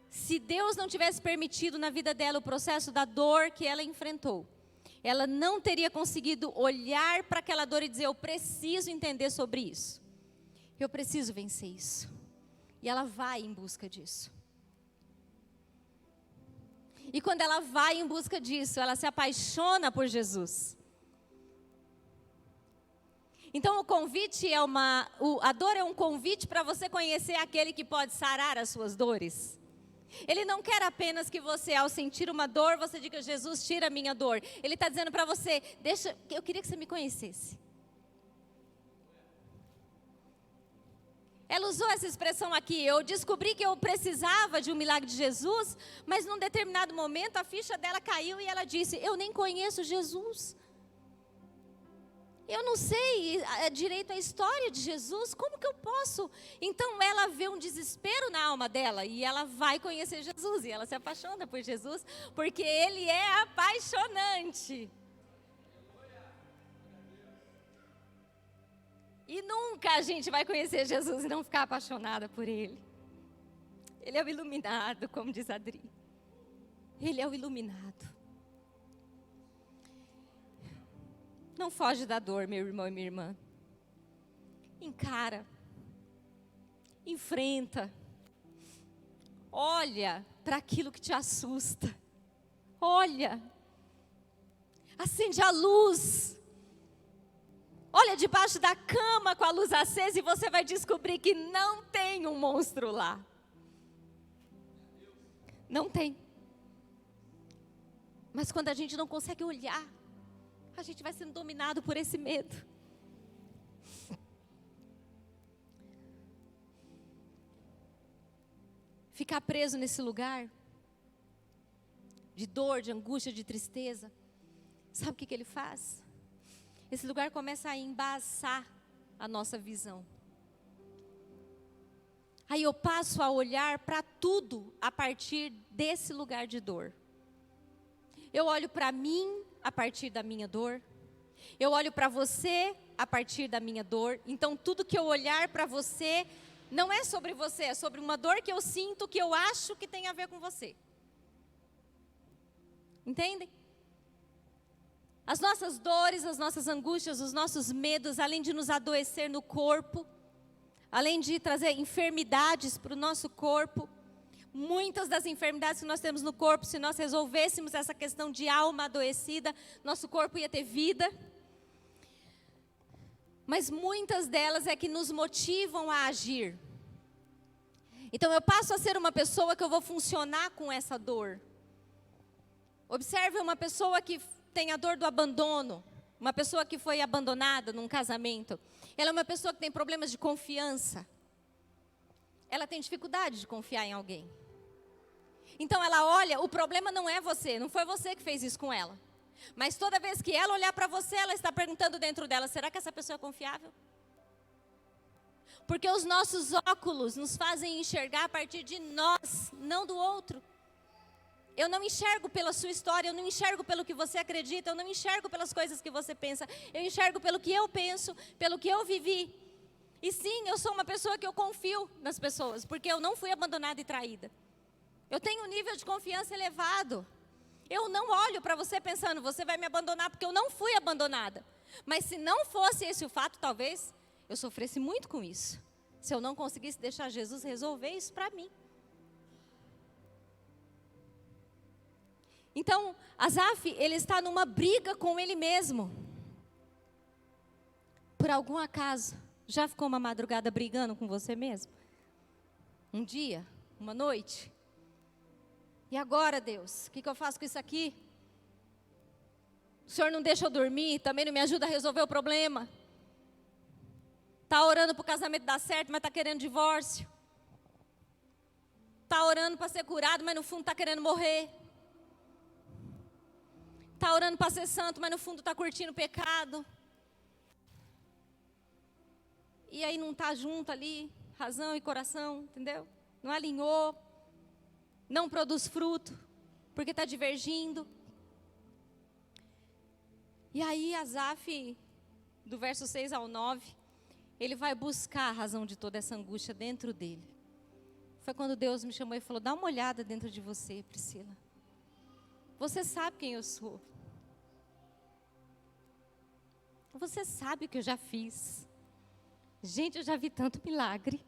Se Deus não tivesse permitido na vida dela o processo da dor que ela enfrentou, ela não teria conseguido olhar para aquela dor e dizer, eu preciso entender sobre isso. Eu preciso vencer isso. E ela vai em busca disso. E quando ela vai em busca disso, ela se apaixona por Jesus. Então o convite é a dor é um convite para você conhecer aquele que pode sarar as suas dores. Ele não quer apenas que você, ao sentir uma dor, você diga, Jesus, tira a minha dor. Ele está dizendo para você, eu queria que você me conhecesse. Ela usou essa expressão aqui, eu descobri que eu precisava de um milagre de Jesus, mas num determinado momento a ficha dela caiu e ela disse, eu nem conheço Jesus. Eu não sei direito a história de Jesus, como que eu posso? Então ela vê um desespero na alma dela e ela vai conhecer Jesus e ela se apaixona por Jesus, porque Ele é apaixonante. E nunca a gente vai conhecer Jesus e não ficar apaixonada por Ele. Ele é o iluminado, como diz a Adri. Ele é o iluminado. Não foge da dor, meu irmão e minha irmã. Encara. Enfrenta. Olha para aquilo que te assusta. Olha. Acende a luz. Olha debaixo da cama com a luz acesa e você vai descobrir que não tem um monstro lá. Não tem. Mas quando a gente não consegue olhar, a gente vai sendo dominado por esse medo. Ficar preso nesse lugar de dor, de angústia, de tristeza. Sabe o que ele faz? Esse lugar começa a embaçar a nossa visão. Aí eu passo a olhar para tudo a partir desse lugar de dor. Eu olho para mim a partir da minha dor. Eu olho para você a partir da minha dor. Então tudo que eu olhar para você não é sobre você, é sobre uma dor que eu sinto, que eu acho que tem a ver com você. Entendem? As nossas dores, as nossas angústias, os nossos medos, além de nos adoecer no corpo, além de trazer enfermidades para o nosso corpo, muitas das enfermidades que nós temos no corpo, se nós resolvêssemos essa questão de alma adoecida, nosso corpo ia ter vida. Mas muitas delas é que nos motivam a agir. Então eu passo a ser uma pessoa que eu vou funcionar com essa dor. Observe uma pessoa que tem a dor do abandono, uma pessoa que foi abandonada num casamento. Ela é uma pessoa que tem problemas de confiança. Ela tem dificuldade de confiar em alguém. Então ela olha, o problema não é você, não foi você que fez isso com ela. Mas toda vez que ela olhar para você, ela está perguntando dentro dela, será que essa pessoa é confiável? Porque os nossos óculos nos fazem enxergar a partir de nós, não do outro. Eu não enxergo pela sua história, eu não enxergo pelo que você acredita, eu não enxergo pelas coisas que você pensa, eu enxergo pelo que eu penso, pelo que eu vivi. E sim, eu sou uma pessoa que eu confio nas pessoas, porque eu não fui abandonada e traída. Eu tenho um nível de confiança elevado. Eu não olho para você pensando, você vai me abandonar, porque eu não fui abandonada. Mas se não fosse esse o fato, talvez eu sofresse muito com isso. Se eu não conseguisse deixar Jesus resolver isso para mim. Então, Asaf, ele está numa briga com ele mesmo. Por algum acaso, já ficou uma madrugada brigando com você mesmo? Um dia, uma noite? E agora, Deus, o que eu faço com isso aqui? O Senhor não deixa eu dormir, também não me ajuda a resolver o problema. Está orando para o casamento dar certo, mas está querendo divórcio. Está orando para ser curado, mas no fundo está querendo morrer. Está orando para ser santo, mas no fundo está curtindo o pecado. E aí não está junto ali, razão e coração, entendeu? Não alinhou, não produz fruto, porque está divergindo. E aí Asaf, do verso 6 ao 9, ele vai buscar a razão de toda essa angústia dentro dele. Foi quando Deus me chamou e falou, dá uma olhada dentro de você, Priscila. Você sabe quem eu sou. Você sabe o que eu já fiz. Gente, eu já vi tanto milagre.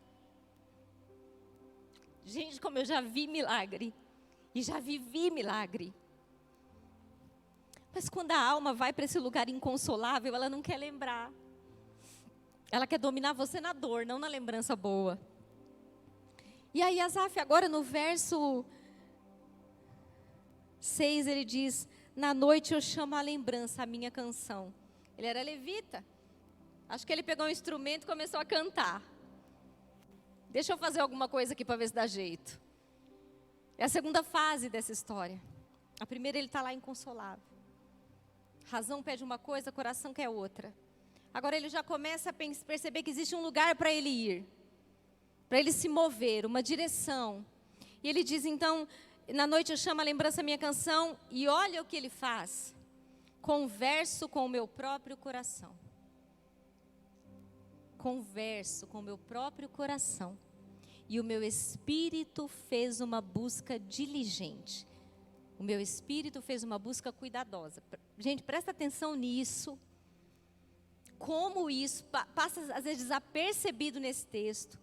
Gente, como eu já vi milagre. E já vivi milagre. Mas quando a alma vai para esse lugar inconsolável, ela não quer lembrar. Ela quer dominar você na dor, não na lembrança boa. E aí Asaf, agora no verso 6, ele diz, na noite eu chamo à lembrança a minha canção. Ele era levita. Acho que ele pegou um instrumento e começou a cantar. Deixa eu fazer alguma coisa aqui para ver se dá jeito. É a segunda fase dessa história. A primeira, ele está lá inconsolável. Razão pede uma coisa, coração quer outra. Agora ele já começa a perceber que existe um lugar para ele ir. Para ele se mover, uma direção. E ele diz, então, na noite eu chamo a lembrança a minha canção. E olha o que ele faz. Converso com o meu próprio coração. Converso com o meu próprio coração. e o meu espírito fez uma busca diligente. O meu espírito fez uma busca cuidadosa. Gente, presta atenção nisso. Como isso passa às vezes desapercebido nesse texto.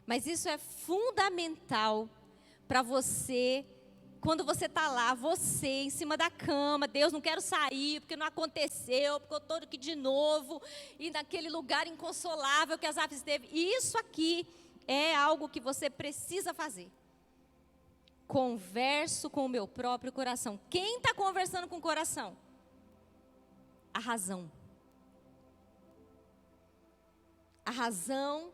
Mas isso é fundamental para você, quando você está lá, você em cima da cama, Deus, não quero sair, porque não aconteceu, porque eu estou aqui de novo, e naquele lugar inconsolável que Asaf esteve. Isso aqui é algo que você precisa fazer. Converso com o meu próprio coração. Quem está conversando com o coração? A razão. A razão.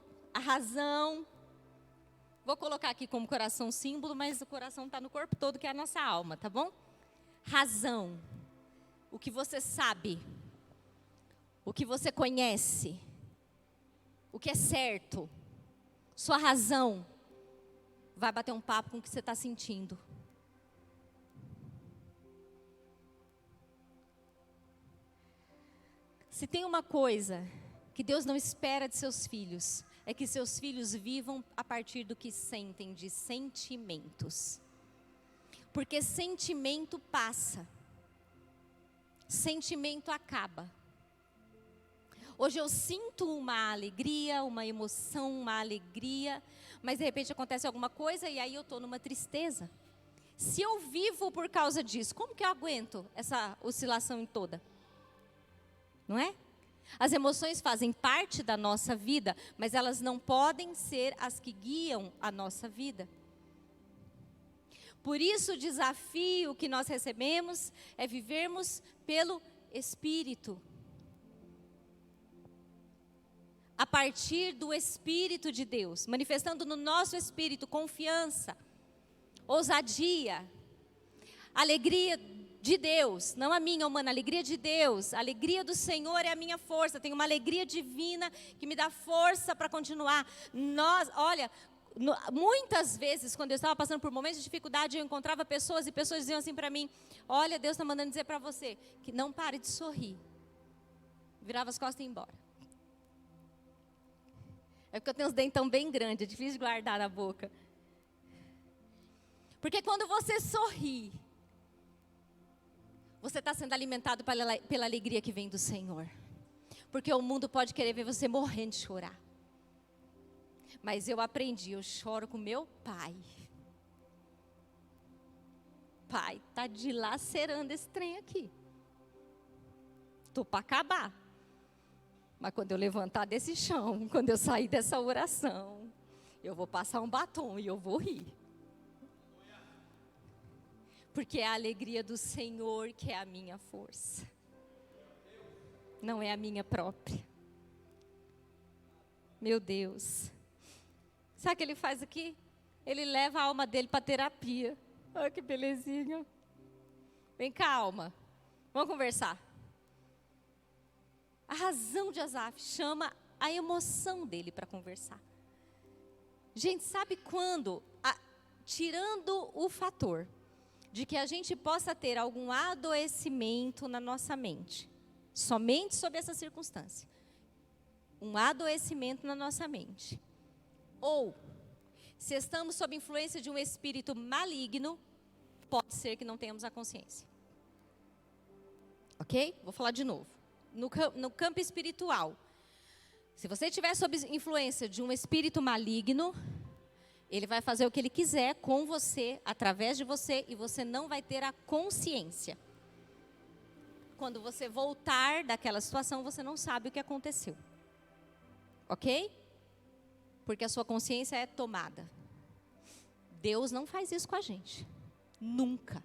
Vou colocar aqui como coração símbolo, mas o coração está no corpo todo, que é a nossa alma, tá bom? Razão. O que você sabe. O que você conhece. O que é certo. Sua razão vai bater um papo com o que você está sentindo. Se tem uma coisa que Deus não espera de seus filhos, é que seus filhos vivam a partir do que sentem, de sentimentos. Porque sentimento passa. Sentimento acaba. Hoje eu sinto uma alegria, uma emoção, uma alegria, mas de repente acontece alguma coisa e aí eu estou numa tristeza. Se eu vivo por causa disso, como que eu aguento essa oscilação toda? Não é? As emoções fazem parte da nossa vida, mas elas não podem ser as que guiam a nossa vida. Por isso o desafio que nós recebemos é vivermos pelo Espírito. A partir do Espírito de Deus, manifestando no nosso espírito confiança, ousadia, alegria de Deus, não a minha humana, a alegria de Deus, a alegria do Senhor é a minha força, tenho uma alegria divina que me dá força para continuar. Muitas vezes, quando eu estava passando por momentos de dificuldade, eu encontrava pessoas e pessoas diziam assim para mim, olha, Deus está mandando dizer para você, que não pare de sorrir. Virava as costas e ia embora. É porque eu tenho os dentão bem grandes, é difícil de guardar na boca. Porque quando você sorri, você está sendo alimentado pela alegria que vem do Senhor. Porque o mundo pode querer ver você morrendo de chorar. Mas eu aprendi, eu choro com meu pai. Pai, está dilacerando esse trem aqui. Estou para acabar. Mas quando eu levantar desse chão, quando eu sair dessa oração, eu vou passar um batom e eu vou rir. Porque é a alegria do Senhor que é a minha força. Não é a minha própria. Meu Deus. Sabe o que ele faz aqui? Ele leva a alma dele para terapia. Olha que belezinha. Vem cá, alma. Vamos conversar. A razão de Asaf chama a emoção dele para conversar. Gente, sabe quando? Tirando o fator de que a gente possa ter algum adoecimento na nossa mente, somente sob essa circunstância. Um adoecimento na nossa mente. Ou, se estamos sob influência de um espírito maligno, pode ser que não tenhamos a consciência. Ok? Vou falar de novo. No campo espiritual, se você estiver sob influência de um espírito maligno, ele vai fazer o que ele quiser com você, através de você, e você não vai ter a consciência. Quando você voltar daquela situação, você não sabe o que aconteceu. Ok? Porque a sua consciência é tomada. Deus não faz isso com a gente. Nunca.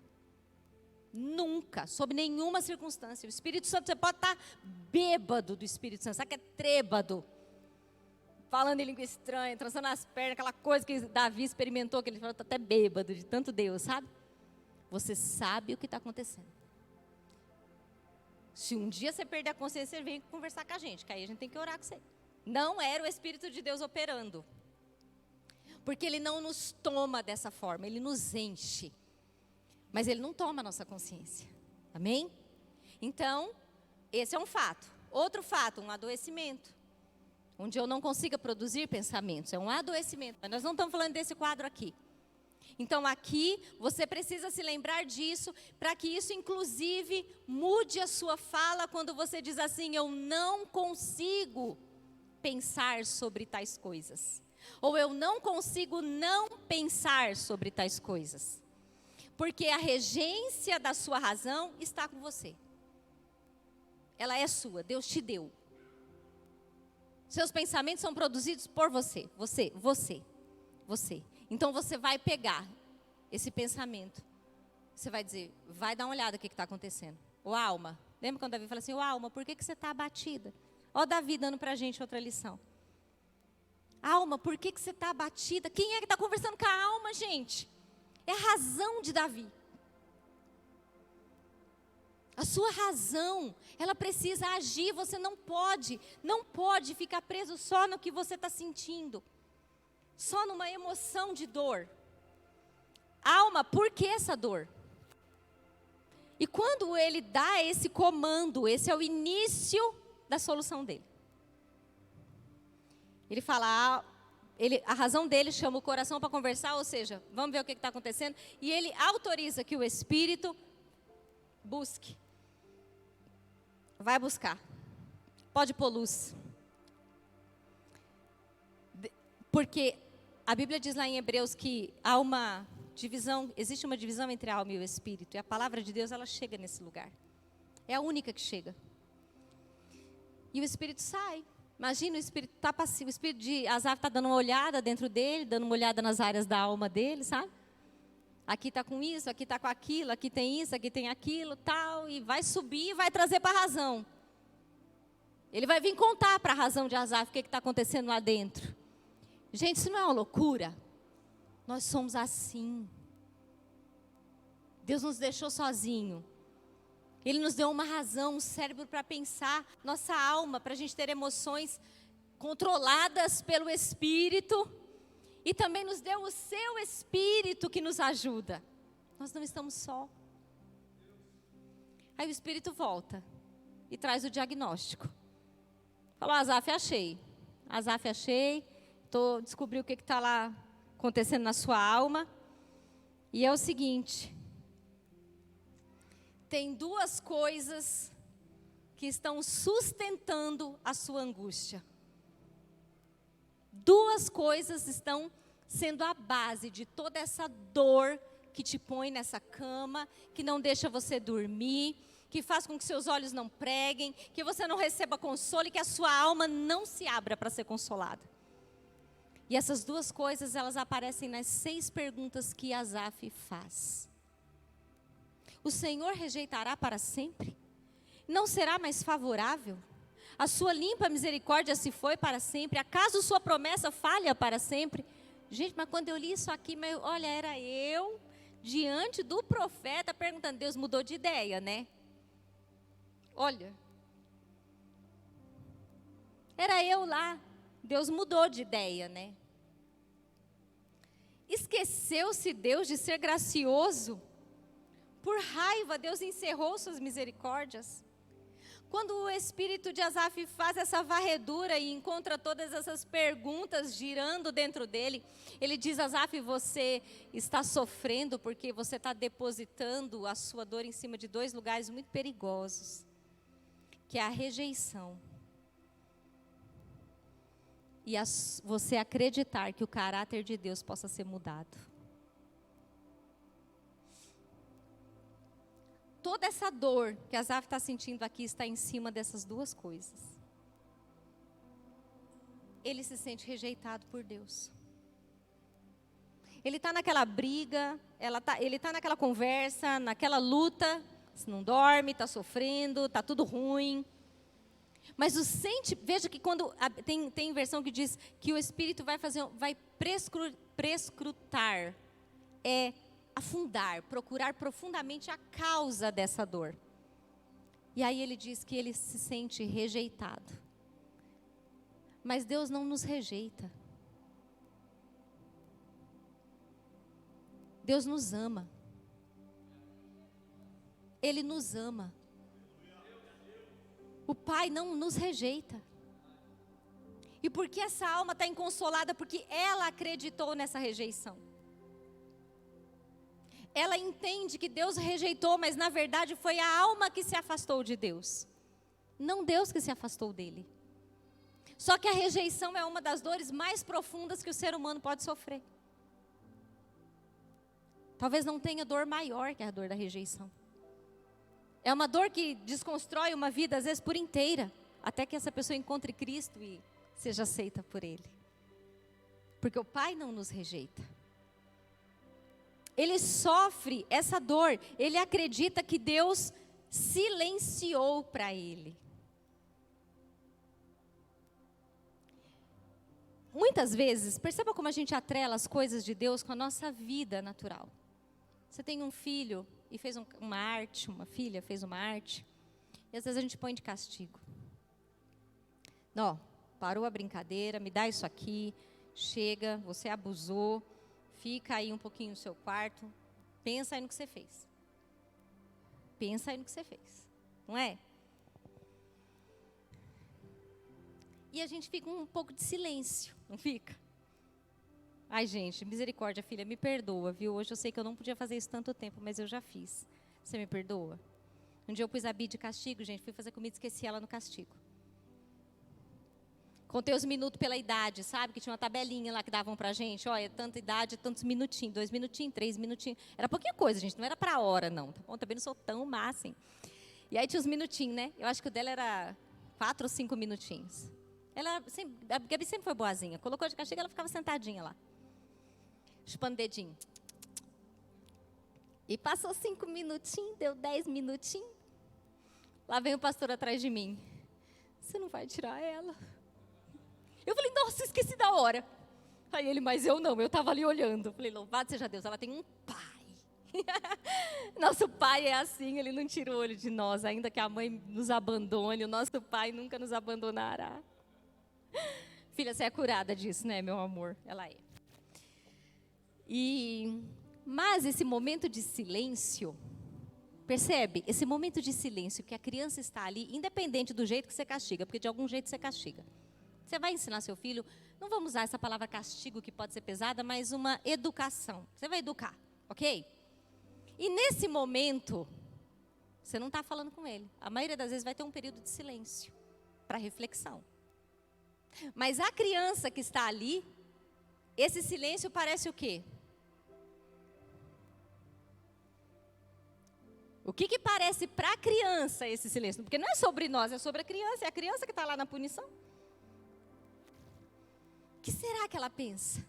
Nunca, sob nenhuma circunstância. O Espírito Santo, você pode estar bêbado do Espírito Santo, sabe que é trêbado, falando em língua estranha, trançando as pernas, aquela coisa que Davi experimentou, que ele falou, está até bêbado de tanto Deus, sabe? Você sabe o que está acontecendo. Se um dia você perder a consciência, você vem conversar com a gente, que aí a gente tem que orar com você. Não era o Espírito de Deus operando. Porque Ele não nos toma dessa forma, Ele nos enche. Mas Ele não toma a nossa consciência. Amém? Então, esse é um fato. Outro fato, um adoecimento. onde eu não consiga produzir pensamentos. É um adoecimento, mas nós não estamos falando desse quadro aqui. Então aqui você precisa se lembrar disso, para que isso inclusive mude a sua fala quando você diz assim: eu não consigo pensar sobre tais coisas. Ou eu não consigo não pensar sobre tais coisas. Porque a regência da sua razão está com você. Ela é sua, Deus te deu. Seus pensamentos são produzidos por você. Você. Então você vai pegar esse pensamento. Você vai dizer, vai dar uma olhada no que está acontecendo. Ô alma, lembra quando Davi fala assim: ô alma, por que você está abatida? Ó Davi dando para a gente outra lição. Alma, por que você está abatida? Quem é que está conversando com a alma, gente? É a razão de Davi. A sua razão, ela precisa agir. Você não pode ficar preso só no que você está sentindo. Só numa emoção de dor. Alma, por que essa dor? E quando ele dá esse comando, esse é o início da solução dele. Ele fala, a razão dele chama o coração para conversar, ou seja, vamos ver o que está acontecendo. E ele autoriza que o Espírito busque. Vai buscar. Pode pôr luz. Porque a Bíblia diz lá em Hebreus que há uma divisão, existe uma divisão entre a alma e o Espírito. E a palavra de Deus, ela chega nesse lugar. É a única que chega. E o Espírito sai. Imagina, o Espírito está passivo. O Espírito de Asaf está dando uma olhada dentro dele, dando uma olhada nas áreas da alma dele, sabe? Aqui está com isso, aqui está com aquilo, aqui tem isso, aqui tem aquilo, tal. E vai subir e vai trazer para a razão. Ele vai vir contar para a razão de Asaf o que está acontecendo lá dentro. Gente, isso não é uma loucura? Nós somos assim. Deus nos deixou sozinho. Ele nos deu uma razão, um cérebro para pensar, nossa alma, para a gente ter emoções controladas pelo Espírito. E também nos deu o seu Espírito que nos ajuda. Nós não estamos só. Aí o Espírito volta e traz o diagnóstico. Falou, Asaf, achei. Descobri o que está lá acontecendo na sua alma. E é o seguinte: tem duas coisas que estão sustentando a sua angústia. Duas coisas estão sendo a base de toda essa dor que te põe nessa cama, que não deixa você dormir, que faz com que seus olhos não preguem, que você não receba consolo e que a sua alma não se abra para ser consolada. E essas duas coisas, elas aparecem nas 6 perguntas que Asaf faz. O Senhor rejeitará para sempre? Não será mais favorável? A sua limpa misericórdia se foi para sempre? Acaso sua promessa falha para sempre? Gente, mas quando eu li isso aqui, olha, era eu diante do profeta perguntando, Deus mudou de ideia, né? Olha, era eu lá, Deus mudou de ideia, né? Esqueceu-se Deus de ser gracioso? Por raiva, Deus encerrou suas misericórdias? Quando o espírito de Asaf faz essa varredura e encontra todas essas perguntas girando dentro dele, ele diz, Asaf, você está sofrendo porque você está depositando a sua dor em cima de 2 lugares muito perigosos, que é a rejeição e você acreditar que o caráter de Deus possa ser mudado. Toda essa dor que Asaf está sentindo aqui está em cima dessas 2 coisas. Ele se sente rejeitado por Deus. Ele está naquela briga, ele está naquela conversa, naquela luta, não dorme, está sofrendo, está tudo ruim. Mas veja que quando tem versão que diz que o Espírito vai prescrutar, afundar, procurar profundamente a causa dessa dor. E aí ele diz que ele se sente rejeitado. Mas Deus não nos rejeita. Deus nos ama. Ele nos ama. O Pai não nos rejeita. E por que essa alma está inconsolada? Porque ela acreditou nessa rejeição. Ela entende que Deus rejeitou, mas na verdade foi a alma que se afastou de Deus. Não Deus que se afastou dele. Só que a rejeição é uma das dores mais profundas que o ser humano pode sofrer. Talvez não tenha dor maior que a dor da rejeição. É uma dor que desconstrói uma vida, às vezes por inteira, até que essa pessoa encontre Cristo e seja aceita por Ele. Porque o Pai não nos rejeita. Ele sofre essa dor, ele acredita que Deus silenciou para ele. Muitas vezes, perceba como a gente atrela as coisas de Deus com a nossa vida natural. Você tem um filho e fez uma arte, uma filha fez uma arte, e às vezes a gente põe de castigo. Não, parou a brincadeira, me dá isso aqui, chega, você abusou, fica aí um pouquinho no seu quarto, pensa aí no que você fez. Pensa aí no que você fez, não é? E a gente fica um pouco de silêncio, não fica? Ai, gente, misericórdia, filha, me perdoa, viu? Hoje eu sei que eu não podia fazer isso tanto tempo, mas eu já fiz. Você me perdoa? Um dia eu pus a Bi de castigo, gente, fui fazer comida e esqueci ela no castigo. Contei os minutos pela idade, sabe? Que tinha uma tabelinha lá que davam pra gente. Olha, tanta idade, tantos minutinhos, 2 minutinhos, 3 minutinhos. Era pouquinha coisa, gente, não era pra hora, não. Tá bom? Também não sou tão má assim. E aí tinha os minutinhos, né? Eu acho que o dela era 4 ou 5 minutinhos. A Gabi sempre foi boazinha. Colocou de castigo, ela ficava sentadinha lá. Chupando dedinho. E passou 5 minutinhos, deu 10 minutinhos. Lá vem o pastor atrás de mim. Você não vai tirar ela? Eu falei, nossa, esqueci da hora. Aí ele, mas eu não, eu estava ali olhando. Eu falei, louvado seja Deus, ela tem um pai. Nosso pai é assim, ele não tira o olho de nós, ainda que a mãe nos abandone, o nosso pai nunca nos abandonará. Filha, você é curada disso, né, meu amor? Ela é. Mas esse momento de silêncio, percebe? Esse momento de silêncio que a criança está ali, independente do jeito que você castiga, porque de algum jeito você castiga. Você vai ensinar seu filho, não vamos usar essa palavra castigo que pode ser pesada, mas uma educação. Você vai educar, ok? E nesse momento, você não está falando com ele. A maioria das vezes vai ter um período de silêncio, para reflexão. Mas a criança que está ali, esse silêncio parece o quê? O que parece para a criança esse silêncio? Porque não é sobre nós, é sobre a criança. É a criança que está lá na punição. O que será que ela pensa?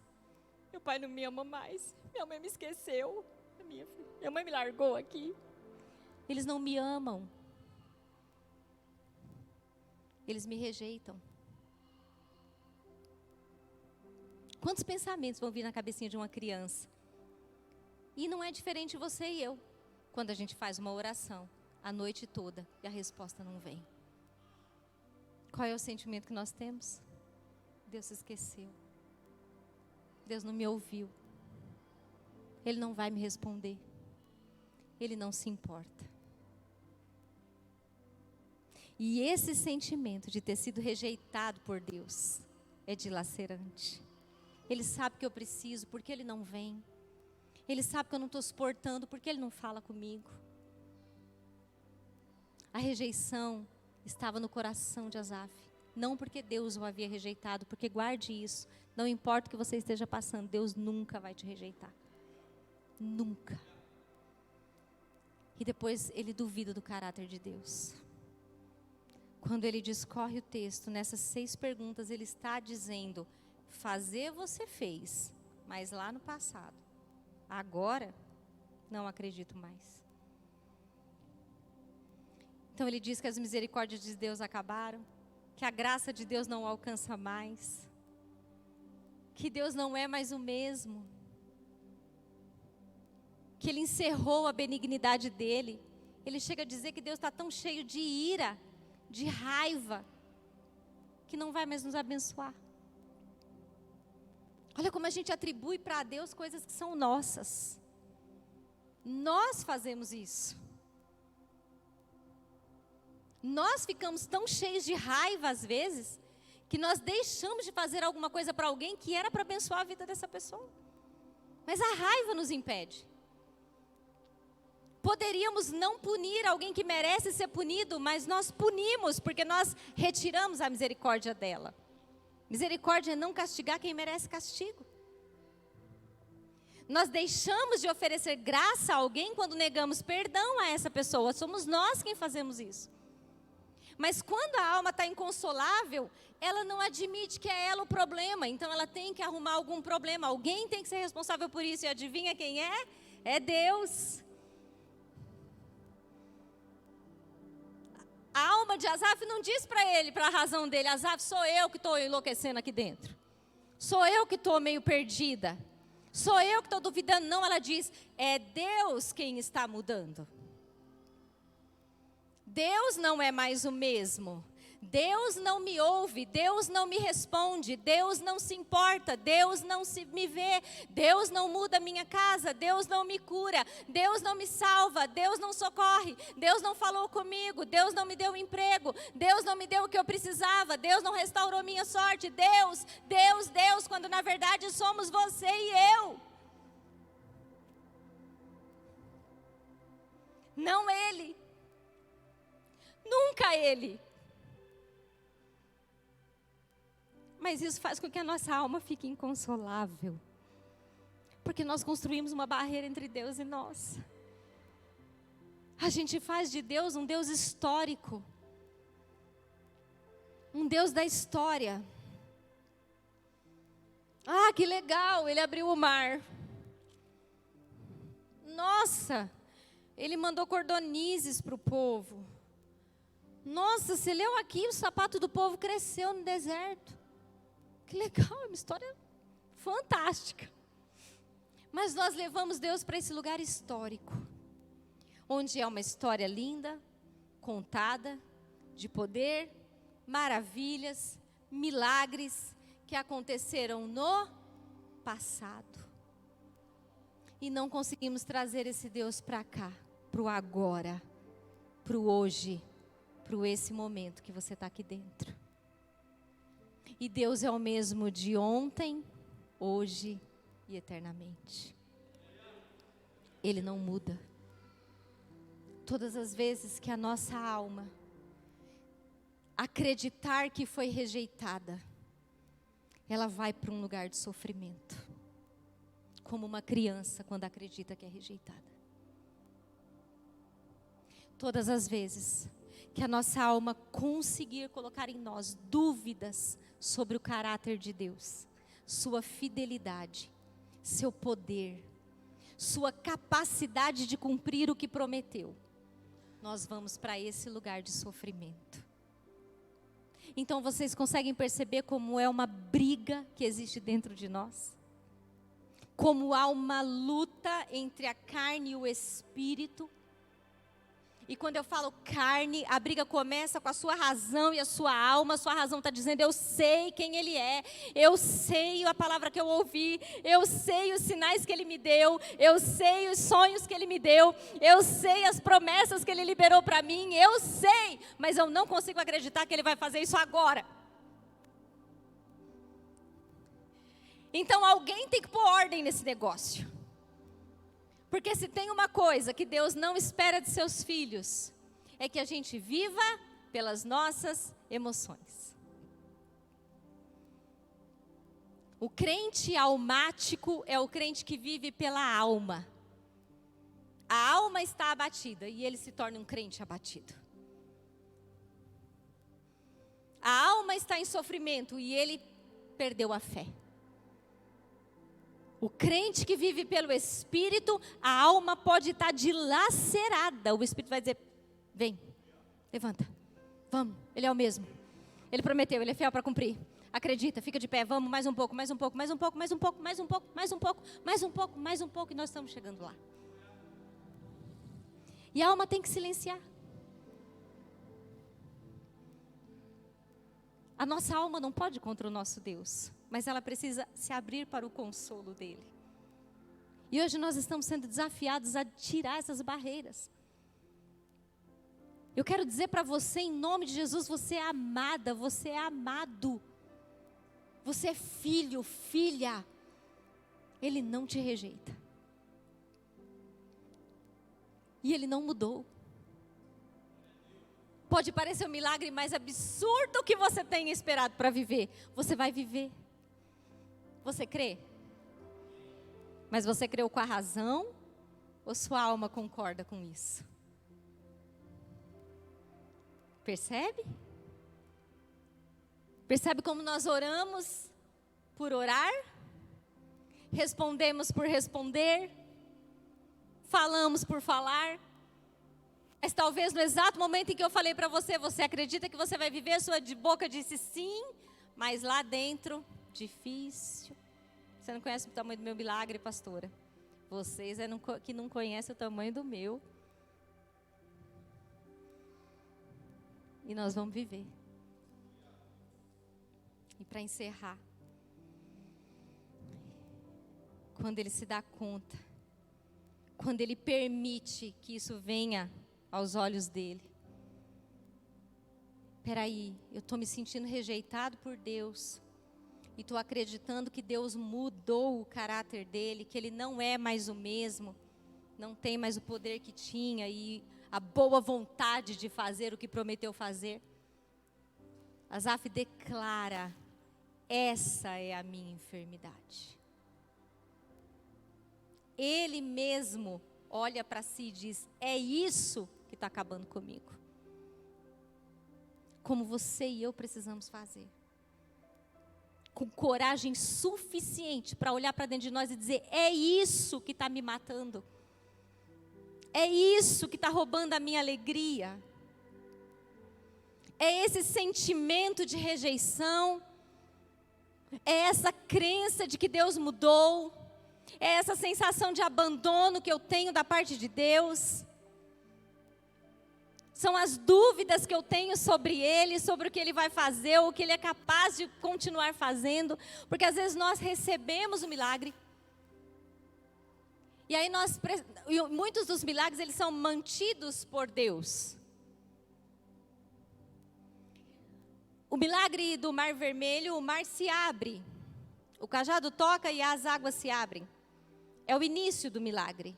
Meu pai não me ama mais. Minha mãe me esqueceu. Minha mãe me largou aqui. Eles não me amam. Eles me rejeitam. Quantos pensamentos vão vir na cabecinha de uma criança? E não é diferente você e eu. Quando a gente faz uma oração a noite toda e a resposta não vem. Qual é o sentimento que nós temos? Deus se esqueceu. Deus não me ouviu. Ele não vai me responder. Ele não se importa. E esse sentimento de ter sido rejeitado por Deus é dilacerante. Ele sabe que eu preciso, porque Ele não vem. Ele sabe que eu não estou suportando, porque Ele não fala comigo. A rejeição estava no coração de Asaf. Não porque Deus o havia rejeitado, porque guarde isso. Não importa o que você esteja passando, Deus nunca vai te rejeitar. Nunca. E depois ele duvida do caráter de Deus. Quando ele discorre o texto, nessas 6 perguntas, ele está dizendo: fazer você fez, mas lá no passado. Agora, não acredito mais. Então ele diz que as misericórdias de Deus acabaram, que a graça de Deus não alcança mais, que Deus não é mais o mesmo, que Ele encerrou a benignidade dEle. Ele chega a dizer que Deus está tão cheio de ira, de raiva, que não vai mais nos abençoar. Olha como a gente atribui para Deus coisas que são nossas. Nós fazemos isso. Nós ficamos tão cheios de raiva às vezes, que nós deixamos de fazer alguma coisa para alguém que era para abençoar a vida dessa pessoa. Mas a raiva nos impede. Poderíamos não punir alguém que merece ser punido, mas nós punimos, porque nós retiramos a misericórdia dela. Misericórdia é não castigar quem merece castigo. Nós deixamos de oferecer graça a alguém quando negamos perdão a essa pessoa. Somos nós quem fazemos isso. Mas quando a alma está inconsolável, ela não admite que é ela o problema. Então ela tem que arrumar algum problema. Alguém tem que ser responsável por isso. E adivinha quem é? É Deus. A alma de Asaf não diz para ele, para a razão dele: Asaf, sou eu que estou enlouquecendo aqui dentro. Sou eu que estou meio perdida. Sou eu que estou duvidando. Não, ela diz: é Deus quem está mudando. Deus não é mais o mesmo. Deus não me ouve, Deus não me responde, Deus não se importa, Deus não me vê, Deus não muda a minha casa, Deus não me cura, Deus não me salva, Deus não socorre, Deus não falou comigo, Deus não me deu emprego, Deus não me deu o que eu precisava, Deus não restaurou minha sorte. Deus, Deus, Deus, quando na verdade somos você e eu. Não ele. Nunca ele. Mas isso faz com que a nossa alma fique inconsolável. Porque nós construímos uma barreira entre Deus e nós. A gente faz de Deus um Deus histórico. Um Deus da história. Ah, que legal, ele abriu o mar. Nossa, ele mandou cordonizes para o povo. Nossa, você leu aqui, o sapato do povo cresceu no deserto. Que legal, é uma história fantástica. Mas nós levamos Deus para esse lugar histórico, onde é uma história linda, contada, de poder, maravilhas, milagres que aconteceram no passado. E não conseguimos trazer esse Deus para cá, para o agora, para o hoje, para esse momento que você está aqui dentro. E Deus é o mesmo de ontem, hoje e eternamente. Ele não muda. Todas as vezes que a nossa alma acreditar que foi rejeitada, ela vai para um lugar de sofrimento. Como uma criança quando acredita que é rejeitada. Todas as vezes que a nossa alma conseguir colocar em nós dúvidas sobre o caráter de Deus, sua fidelidade, seu poder, sua capacidade de cumprir o que prometeu, nós vamos para esse lugar de sofrimento. Então vocês conseguem perceber como é uma briga que existe dentro de nós? Como há uma luta entre a carne e o espírito. E quando eu falo carne, a briga começa com a sua razão e a sua alma. A sua razão está dizendo: eu sei quem Ele é, eu sei a palavra que eu ouvi, eu sei os sinais que Ele me deu, eu sei os sonhos que Ele me deu, eu sei as promessas que Ele liberou para mim, eu sei, mas eu não consigo acreditar que Ele vai fazer isso agora. Então alguém tem que pôr ordem nesse negócio. Porque se tem uma coisa que Deus não espera de seus filhos, é que a gente viva pelas nossas emoções. O crente almático é o crente que vive pela alma. A alma está abatida e ele se torna um crente abatido. A alma está em sofrimento e ele perdeu a fé. O crente que vive pelo Espírito, a alma pode estar dilacerada. O Espírito vai dizer: vem, levanta, vamos, Ele é o mesmo. Ele prometeu, Ele é fiel para cumprir. Acredita, fica de pé, vamos, mais um pouco, mais um pouco, mais um pouco, mais um pouco, mais um pouco, mais um pouco, mais um pouco, mais um pouco, e nós estamos chegando lá. E a alma tem que silenciar. A nossa alma não pode ir contra o nosso Deus, mas ela precisa se abrir para o consolo dEle. E hoje nós estamos sendo desafiados a tirar essas barreiras. Eu quero dizer para você, em nome de Jesus, você é amada, você é amado. Você é filho, filha. Ele não te rejeita. E Ele não mudou. Pode parecer um milagre mais absurdo que você tenha esperado para viver. Você vai viver. Você crê? Mas você creu com a razão? Ou sua alma concorda com isso? Percebe? Percebe como nós oramos por orar? Respondemos por responder? Falamos por falar? Mas talvez no exato momento em que eu falei para você, você acredita que você vai viver, sua de boca disse sim, mas lá dentro, difícil. Você não conhece o tamanho do meu milagre, pastora. Vocês que não conhecem o tamanho do meu. E nós vamos viver. E para encerrar, quando Ele se dá conta, quando Ele permite que isso venha aos olhos dele. Peraí, eu estou me sentindo rejeitado por Deus. E estou acreditando que Deus mudou o caráter dele, que ele não é mais o mesmo. Não tem mais o poder que tinha e a boa vontade de fazer o que prometeu fazer. Asaf declara, essa é a minha enfermidade. Ele mesmo olha para si e diz, é isso que está acabando comigo. Como você e eu precisamos fazer. Com coragem suficiente para olhar para dentro de nós e dizer, é isso que está me matando. É isso que está roubando a minha alegria. É esse sentimento de rejeição. É essa crença de que Deus mudou. É essa sensação de abandono que eu tenho da parte de Deus. São as dúvidas que eu tenho sobre Ele, sobre o que Ele vai fazer, o que Ele é capaz de continuar fazendo. Porque às vezes nós recebemos o milagre. E aí muitos dos milagres, eles são mantidos por Deus. O milagre do Mar Vermelho, o mar se abre. O cajado toca e as águas se abrem. É o início do milagre.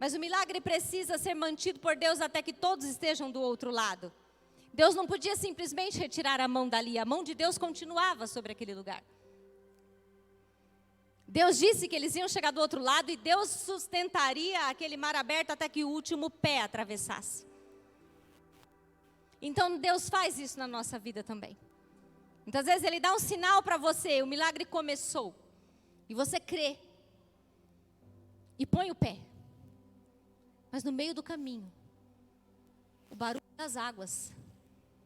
Mas o milagre precisa ser mantido por Deus até que todos estejam do outro lado. Deus não podia simplesmente retirar a mão dali. A mão de Deus continuava sobre aquele lugar. Deus disse que eles iam chegar do outro lado e Deus sustentaria aquele mar aberto até que o último pé atravessasse. Então Deus faz isso na nossa vida também. Muitas vezes Ele dá um sinal para você, o milagre começou. E você crê. E põe o pé. Mas no meio do caminho, o barulho das águas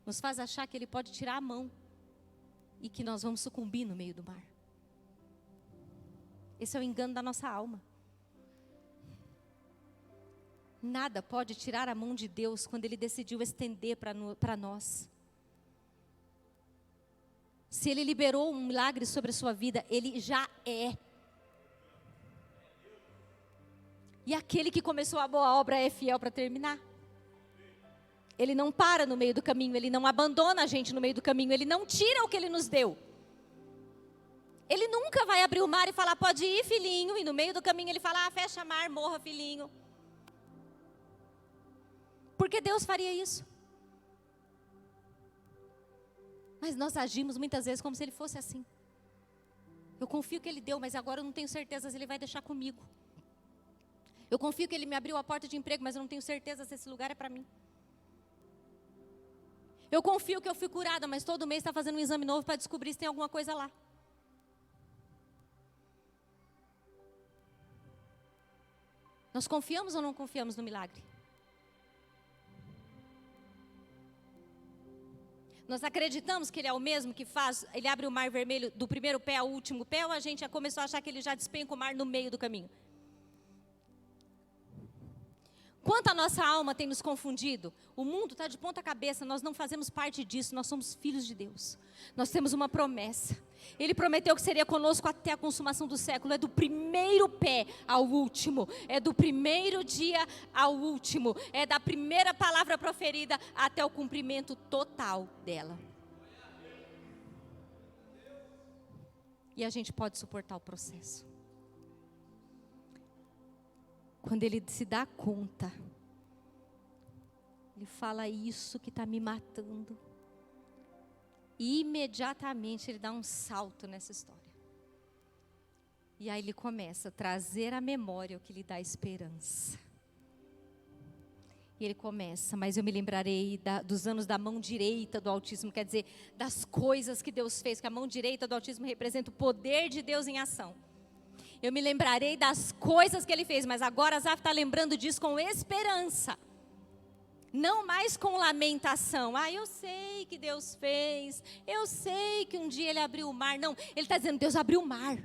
nos faz achar que Ele pode tirar a mão. E que nós vamos sucumbir no meio do mar. Esse é o engano da nossa alma. Nada pode tirar a mão de Deus quando Ele decidiu estender para nós. Se Ele liberou um milagre sobre a sua vida, Ele já é. E aquele que começou a boa obra é fiel para terminar. Ele não para no meio do caminho, Ele não abandona a gente no meio do caminho, Ele não tira o que Ele nos deu. Ele nunca vai abrir o mar e falar, pode ir, filhinho. E no meio do caminho Ele fala, fecha mar, morra, filhinho. Porque Deus faria isso. Mas nós agimos muitas vezes como se Ele fosse assim. Eu confio que Ele deu, mas agora eu não tenho certeza se Ele vai deixar comigo. Eu confio que Ele me abriu a porta de emprego, mas eu não tenho certeza se esse lugar é para mim. Eu confio que eu fui curada, mas todo mês está fazendo um exame novo para descobrir se tem alguma coisa lá. Nós confiamos ou não confiamos no milagre? Nós acreditamos que Ele é o mesmo que faz, Ele abre o mar vermelho do primeiro pé ao último pé, ou a gente já começou a achar que Ele já despenca o mar no meio do caminho? Quanto a nossa alma tem nos confundido? O mundo está de ponta cabeça, nós não fazemos parte disso, nós somos filhos de Deus. Nós temos uma promessa. Ele prometeu que seria conosco até a consumação do século. É do primeiro pé ao último. É do primeiro dia ao último. É da primeira palavra proferida até o cumprimento total dela. E a gente pode suportar o processo. Quando ele se dá conta, ele fala: isso que está me matando. E imediatamente ele dá um salto nessa história. E aí ele começa a trazer à memória o que lhe dá esperança. E ele começa: mas eu me lembrarei dos anos da mão direita do Altíssimo. Quer dizer, das coisas que Deus fez, que a mão direita do Altíssimo representa o poder de Deus em ação. Eu me lembrarei das coisas que ele fez, mas agora Asaf está lembrando disso com esperança. Não mais com lamentação. Eu sei que Deus fez, eu sei que um dia ele abriu o mar. Não, ele está dizendo: Deus abriu o mar.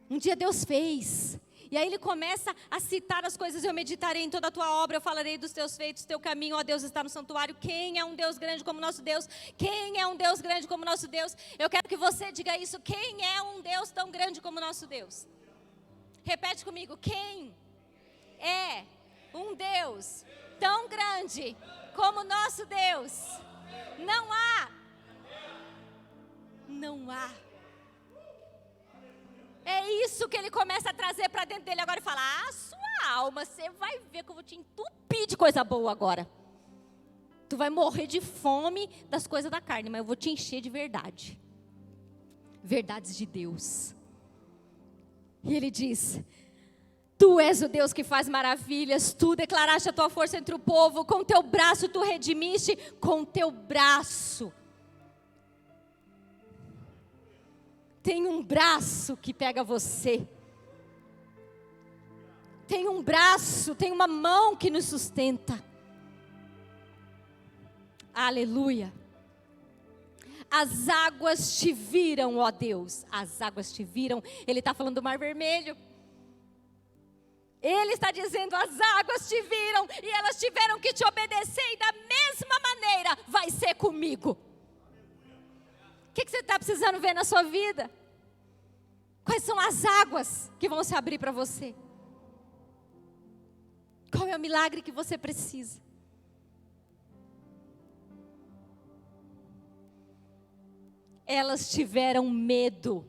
Um dia Deus fez. E aí ele começa a citar as coisas: eu meditarei em toda a tua obra, eu falarei dos teus feitos, teu caminho, ó Deus, está no santuário. Quem é um Deus grande como nosso Deus? Quem é um Deus grande como nosso Deus? Eu quero que você diga isso: quem é um Deus tão grande como nosso Deus? Repete comigo: quem é um Deus tão grande como nosso Deus? Não há. Não há. É isso que ele começa a trazer para dentro dele agora e fala: sua alma, você vai ver que eu vou te entupir de coisa boa agora. Tu vai morrer de fome das coisas da carne, mas eu vou te encher de verdade. Verdades de Deus. E ele diz: tu és o Deus que faz maravilhas, tu declaraste a tua força entre o povo, com teu braço tu redimiste, com teu braço. Tem um braço que pega você. Tem um braço, tem uma mão que nos sustenta. Aleluia. As águas te viram, ó Deus. As águas te viram. Ele está falando do Mar Vermelho. Ele está dizendo: as águas te viram e elas tiveram que te obedecer. E da mesma maneira vai ser comigo. O que você está precisando ver na sua vida? Quais são as águas que vão se abrir para você? Qual é o milagre que você precisa? Elas tiveram medo.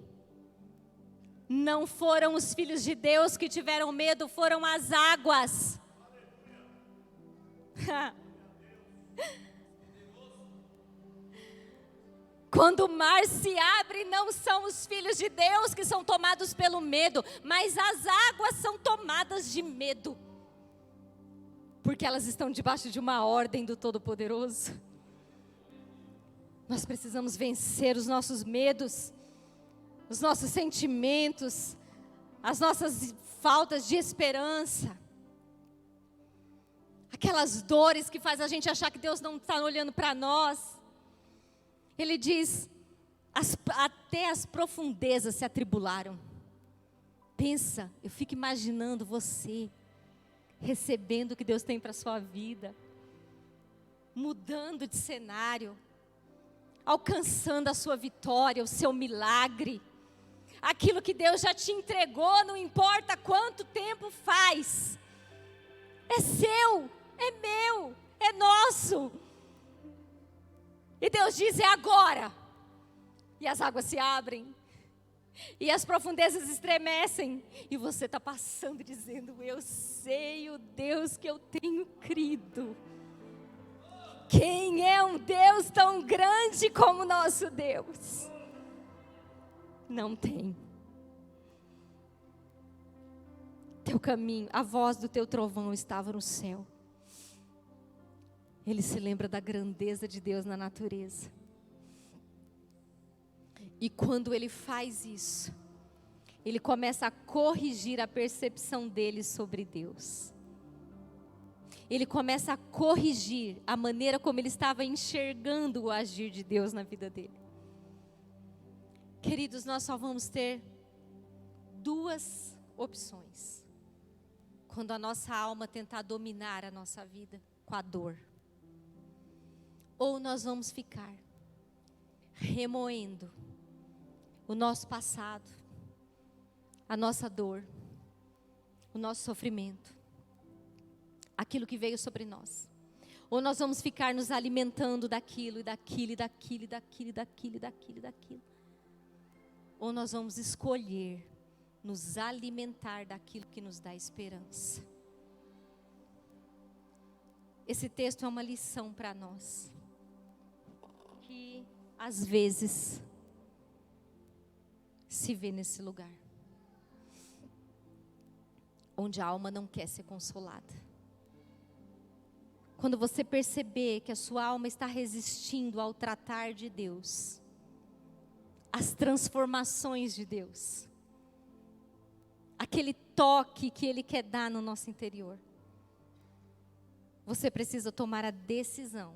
Não foram os filhos de Deus que tiveram medo, foram as águas. Quando o mar se abre, não são os filhos de Deus que são tomados pelo medo, mas as águas são tomadas de medo. Porque elas estão debaixo de uma ordem do Todo-Poderoso. Nós precisamos vencer os nossos medos, os nossos sentimentos, as nossas faltas de esperança. Aquelas dores que faz a gente achar que Deus não está olhando para nós. Ele diz: até as profundezas se atribularam. Pensa, eu fico imaginando você recebendo o que Deus tem para a sua vida, mudando de cenário, alcançando a sua vitória, o seu milagre. Aquilo que Deus já te entregou, não importa quanto tempo faz. É seu, é meu, é nosso. E Deus diz: é agora. E as águas se abrem. E as profundezas estremecem. E você está passando dizendo: eu sei o Deus que eu tenho crido. Quem é um Deus tão grande como nosso Deus? Não tem. Teu caminho, a voz do teu trovão estava no céu. Ele se lembra da grandeza de Deus na natureza. E quando ele faz isso, ele começa a corrigir a percepção dele sobre Deus. Ele começa a corrigir a maneira como ele estava enxergando o agir de Deus na vida dele. Queridos, nós só vamos ter duas opções quando a nossa alma tentar dominar a nossa vida com a dor. Ou nós vamos ficar remoendo o nosso passado, a nossa dor, o nosso sofrimento, aquilo que veio sobre nós. Ou nós vamos ficar nos alimentando daquilo, e daquilo, e daquilo, e daquilo, e daquilo, e daquilo, e daquilo. ou nós vamos escolher nos alimentar daquilo que nos dá esperança? Esse texto é uma lição para nós, que às vezes se vê nesse lugar, onde a alma não quer ser consolada. Quando você perceber que a sua alma está resistindo ao tratar de Deus, às transformações de Deus, aquele toque que Ele quer dar no nosso interior, você precisa tomar a decisão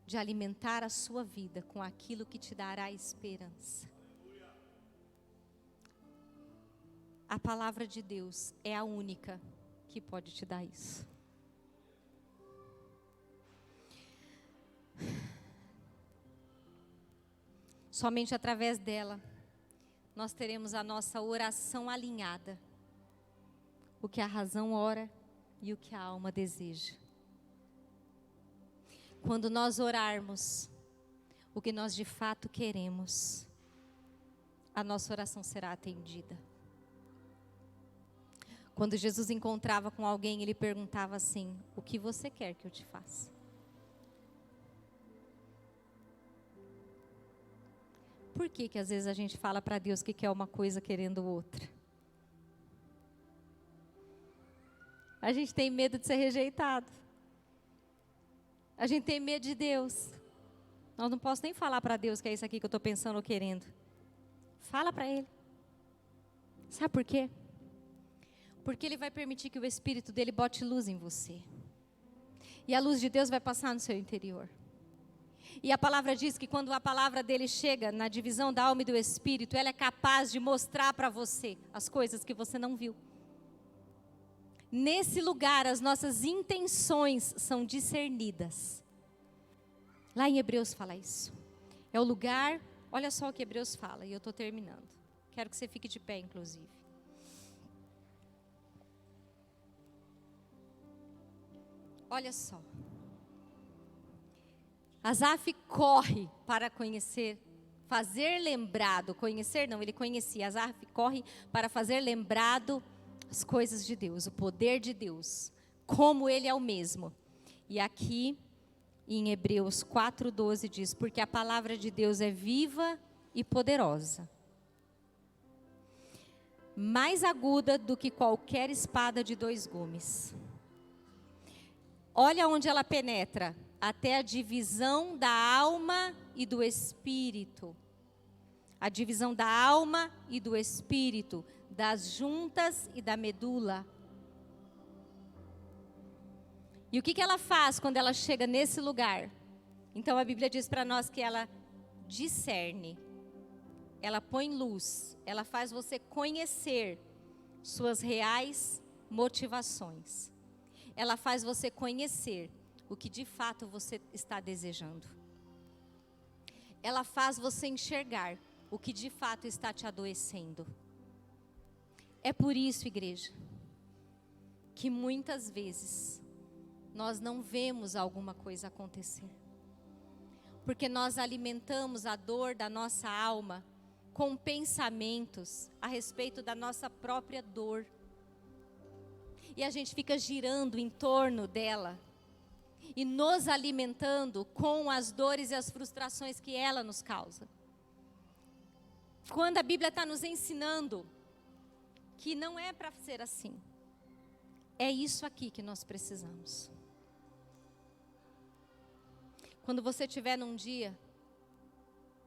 de alimentar a sua vida com aquilo que te dará esperança. A palavra de Deus é a única que pode te dar isso. Somente através dela, nós teremos a nossa oração alinhada. O que a razão ora e o que a alma deseja. Quando nós orarmos o que nós de fato queremos, a nossa oração será atendida. Quando Jesus encontrava com alguém, Ele perguntava assim: o que você quer que eu te faça? Por que que às vezes a gente fala para Deus que quer uma coisa querendo outra? A gente tem medo de ser rejeitado. A gente tem medo de Deus. Eu não posso nem falar para Deus que é isso aqui que eu estou pensando ou querendo. Fala para Ele. Sabe por quê? Porque Ele vai permitir que o Espírito dEle bote luz em você. E a luz de Deus vai passar no seu interior. E a palavra diz que quando a palavra dEle chega na divisão da alma e do Espírito, ela é capaz de mostrar para você as coisas que você não viu. Nesse lugar, as nossas intenções são discernidas. Lá em Hebreus fala isso. É o lugar, olha só o que Hebreus fala, e eu estou terminando. Quero que você fique de pé, inclusive. Olha só. Asaf corre para conhecer, fazer lembrado, conhecer não, ele conhecia. Asaf corre para fazer lembrado as coisas de Deus, o poder de Deus, como Ele é o mesmo. E aqui em Hebreus 4:12 diz: porque a palavra de Deus é viva e poderosa, mais aguda do que qualquer espada de 2 gumes. Olha onde ela penetra, até a divisão da alma e do espírito. A divisão da alma e do espírito, das juntas e da medula. E o que ela faz quando ela chega nesse lugar? Então a Bíblia diz para nós que ela discerne, ela põe luz, ela faz você conhecer suas reais motivações. Ela faz você conhecer o que de fato você está desejando. Ela faz você enxergar o que de fato está te adoecendo. É por isso, igreja, que muitas vezes nós não vemos alguma coisa acontecer. Porque nós alimentamos a dor da nossa alma com pensamentos a respeito da nossa própria dor. E a gente fica girando em torno dela e nos alimentando com as dores e as frustrações que ela nos causa. Quando a Bíblia está nos ensinando que não é para ser assim. É isso aqui que nós precisamos. Quando você estiver num dia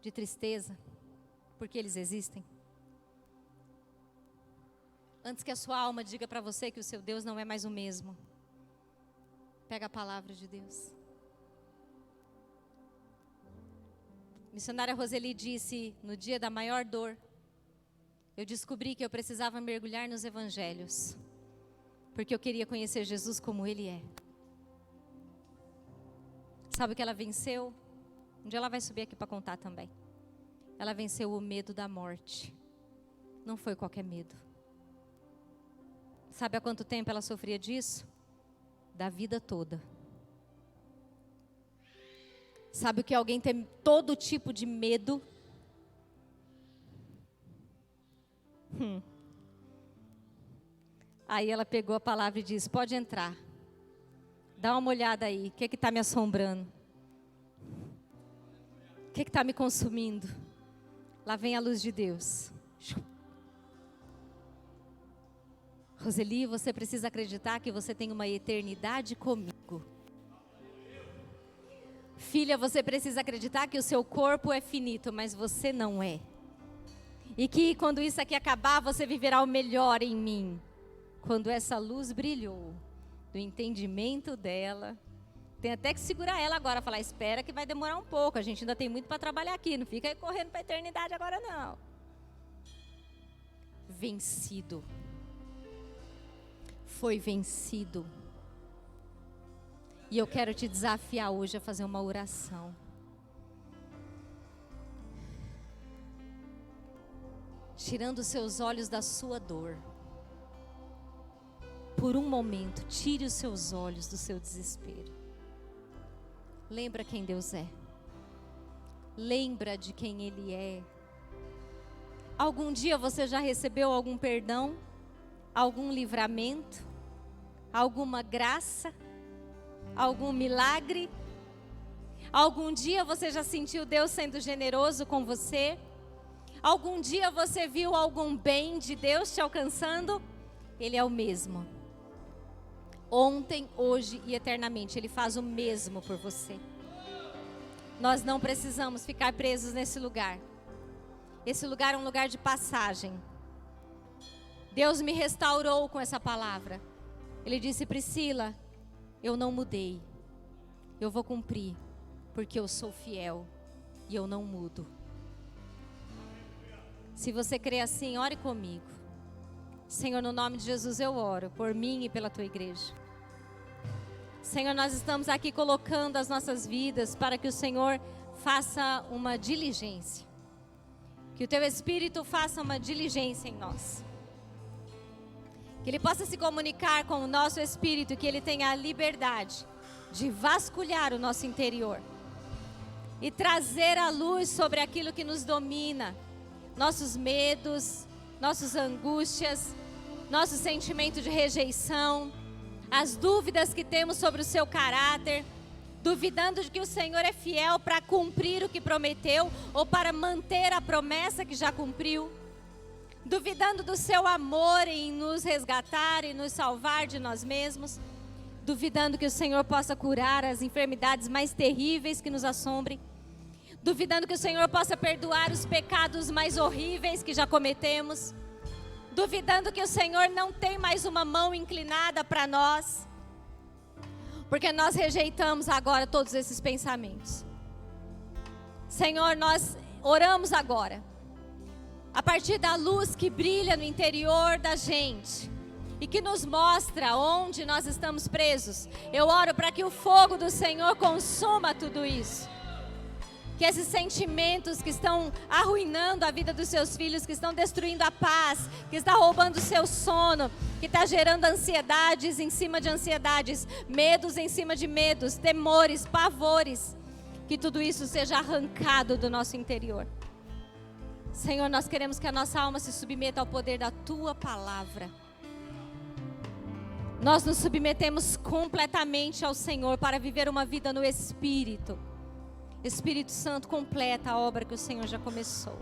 de tristeza, porque eles existem, antes que a sua alma diga para você que o seu Deus não é mais o mesmo, pega a palavra de Deus. Missionária Roseli disse, no dia da maior dor, eu descobri que eu precisava mergulhar nos evangelhos, porque eu queria conhecer Jesus como Ele é. Sabe o que ela venceu? Um dia ela vai subir aqui para contar também. Ela venceu o medo da morte. Não foi qualquer medo. Sabe há quanto tempo ela sofria disso? Da vida toda. Sabe o que alguém tem todo tipo de medo? Aí ela pegou a palavra e disse: pode entrar. Dá uma olhada aí, o que está me assombrando? O que está me consumindo? Lá vem a luz de Deus. Roseli, você precisa acreditar que você tem uma eternidade comigo. Filha, você precisa acreditar que o seu corpo é finito, mas você não é. E que quando isso aqui acabar, você viverá o melhor em mim. Quando essa luz brilhou, do entendimento dela, tem até que segurar ela agora, falar: espera que vai demorar um pouco, a gente ainda tem muito para trabalhar aqui, não fica aí correndo para a eternidade agora não. Vencido. Foi vencido. E eu quero te desafiar hoje a fazer uma oração. Tirando os seus olhos da sua dor. Por um momento, tire os seus olhos do seu desespero. Lembra quem Deus é. Lembra de quem Ele é. Algum dia você já recebeu algum perdão? Algum livramento? Alguma graça? Algum milagre? Algum dia você já sentiu Deus sendo generoso com você? Algum dia você viu algum bem de Deus te alcançando? Ele é o mesmo. Ontem, hoje e eternamente. Ele faz o mesmo por você. Nós não precisamos ficar presos nesse lugar. Esse lugar é um lugar de passagem. Deus me restaurou com essa palavra. Ele disse: Priscila, eu não mudei. Eu vou cumprir, porque eu sou fiel e eu não mudo. Se você crê assim, ore comigo. Senhor, no nome de Jesus eu oro por mim e pela tua igreja. Senhor, nós estamos aqui colocando as nossas vidas para que o Senhor faça uma diligência. Que o teu Espírito faça uma diligência em nós. Que Ele possa se comunicar com o nosso Espírito, que Ele tenha a liberdade de vasculhar o nosso interior. E trazer a luz sobre aquilo que nos domina. Nossos medos, nossas angústias, nosso sentimento de rejeição, as dúvidas que temos sobre o seu caráter, duvidando de que o Senhor é fiel para cumprir o que prometeu ou para manter a promessa que já cumpriu, duvidando do seu amor em nos resgatar e nos salvar de nós mesmos, duvidando que o Senhor possa curar as enfermidades mais terríveis que nos assombrem, duvidando que o Senhor possa perdoar os pecados mais horríveis que já cometemos, duvidando que o Senhor não tem mais uma mão inclinada para nós, porque nós rejeitamos agora todos esses pensamentos. Senhor, nós oramos agora, a partir da luz que brilha no interior da gente e que nos mostra onde nós estamos presos. Eu oro para que o fogo do Senhor consuma tudo isso. Que esses sentimentos que estão arruinando a vida dos seus filhos, que estão destruindo a paz, que está roubando o seu sono, que está gerando ansiedades em cima de ansiedades, medos em cima de medos, temores, pavores, que tudo isso seja arrancado do nosso interior. Senhor, nós queremos que a nossa alma se submeta ao poder da Tua palavra. Nós nos submetemos completamente ao Senhor para viver uma vida no Espírito. Espírito Santo, completa a obra que o Senhor já começou.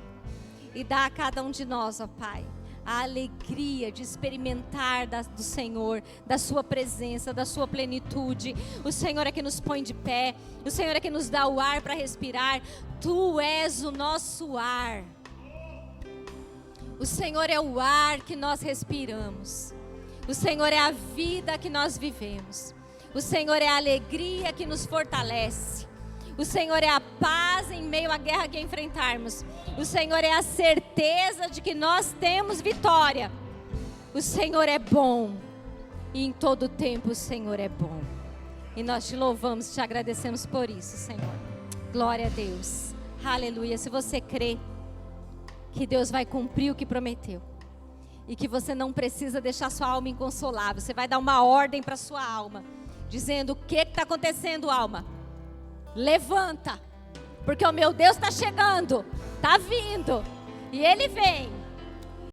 E dá a cada um de nós, ó Pai, a alegria de experimentar do Senhor, da Sua presença, da Sua plenitude. O Senhor é que nos põe de pé. O Senhor é que nos dá o ar para respirar. Tu és o nosso ar. O Senhor é o ar que nós respiramos. O Senhor é a vida que nós vivemos. O Senhor é a alegria que nos fortalece. O Senhor é a paz em meio à guerra que enfrentarmos. O Senhor é a certeza de que nós temos vitória. O Senhor é bom. E em todo tempo o Senhor é bom. E nós te louvamos, te agradecemos por isso, Senhor. Glória a Deus. Aleluia. Se você crê que Deus vai cumprir o que prometeu. E que você não precisa deixar sua alma inconsolável. Você vai dar uma ordem para sua alma. Dizendo: o que está acontecendo, alma? Levanta, porque o meu Deus está chegando, está vindo, e Ele vem,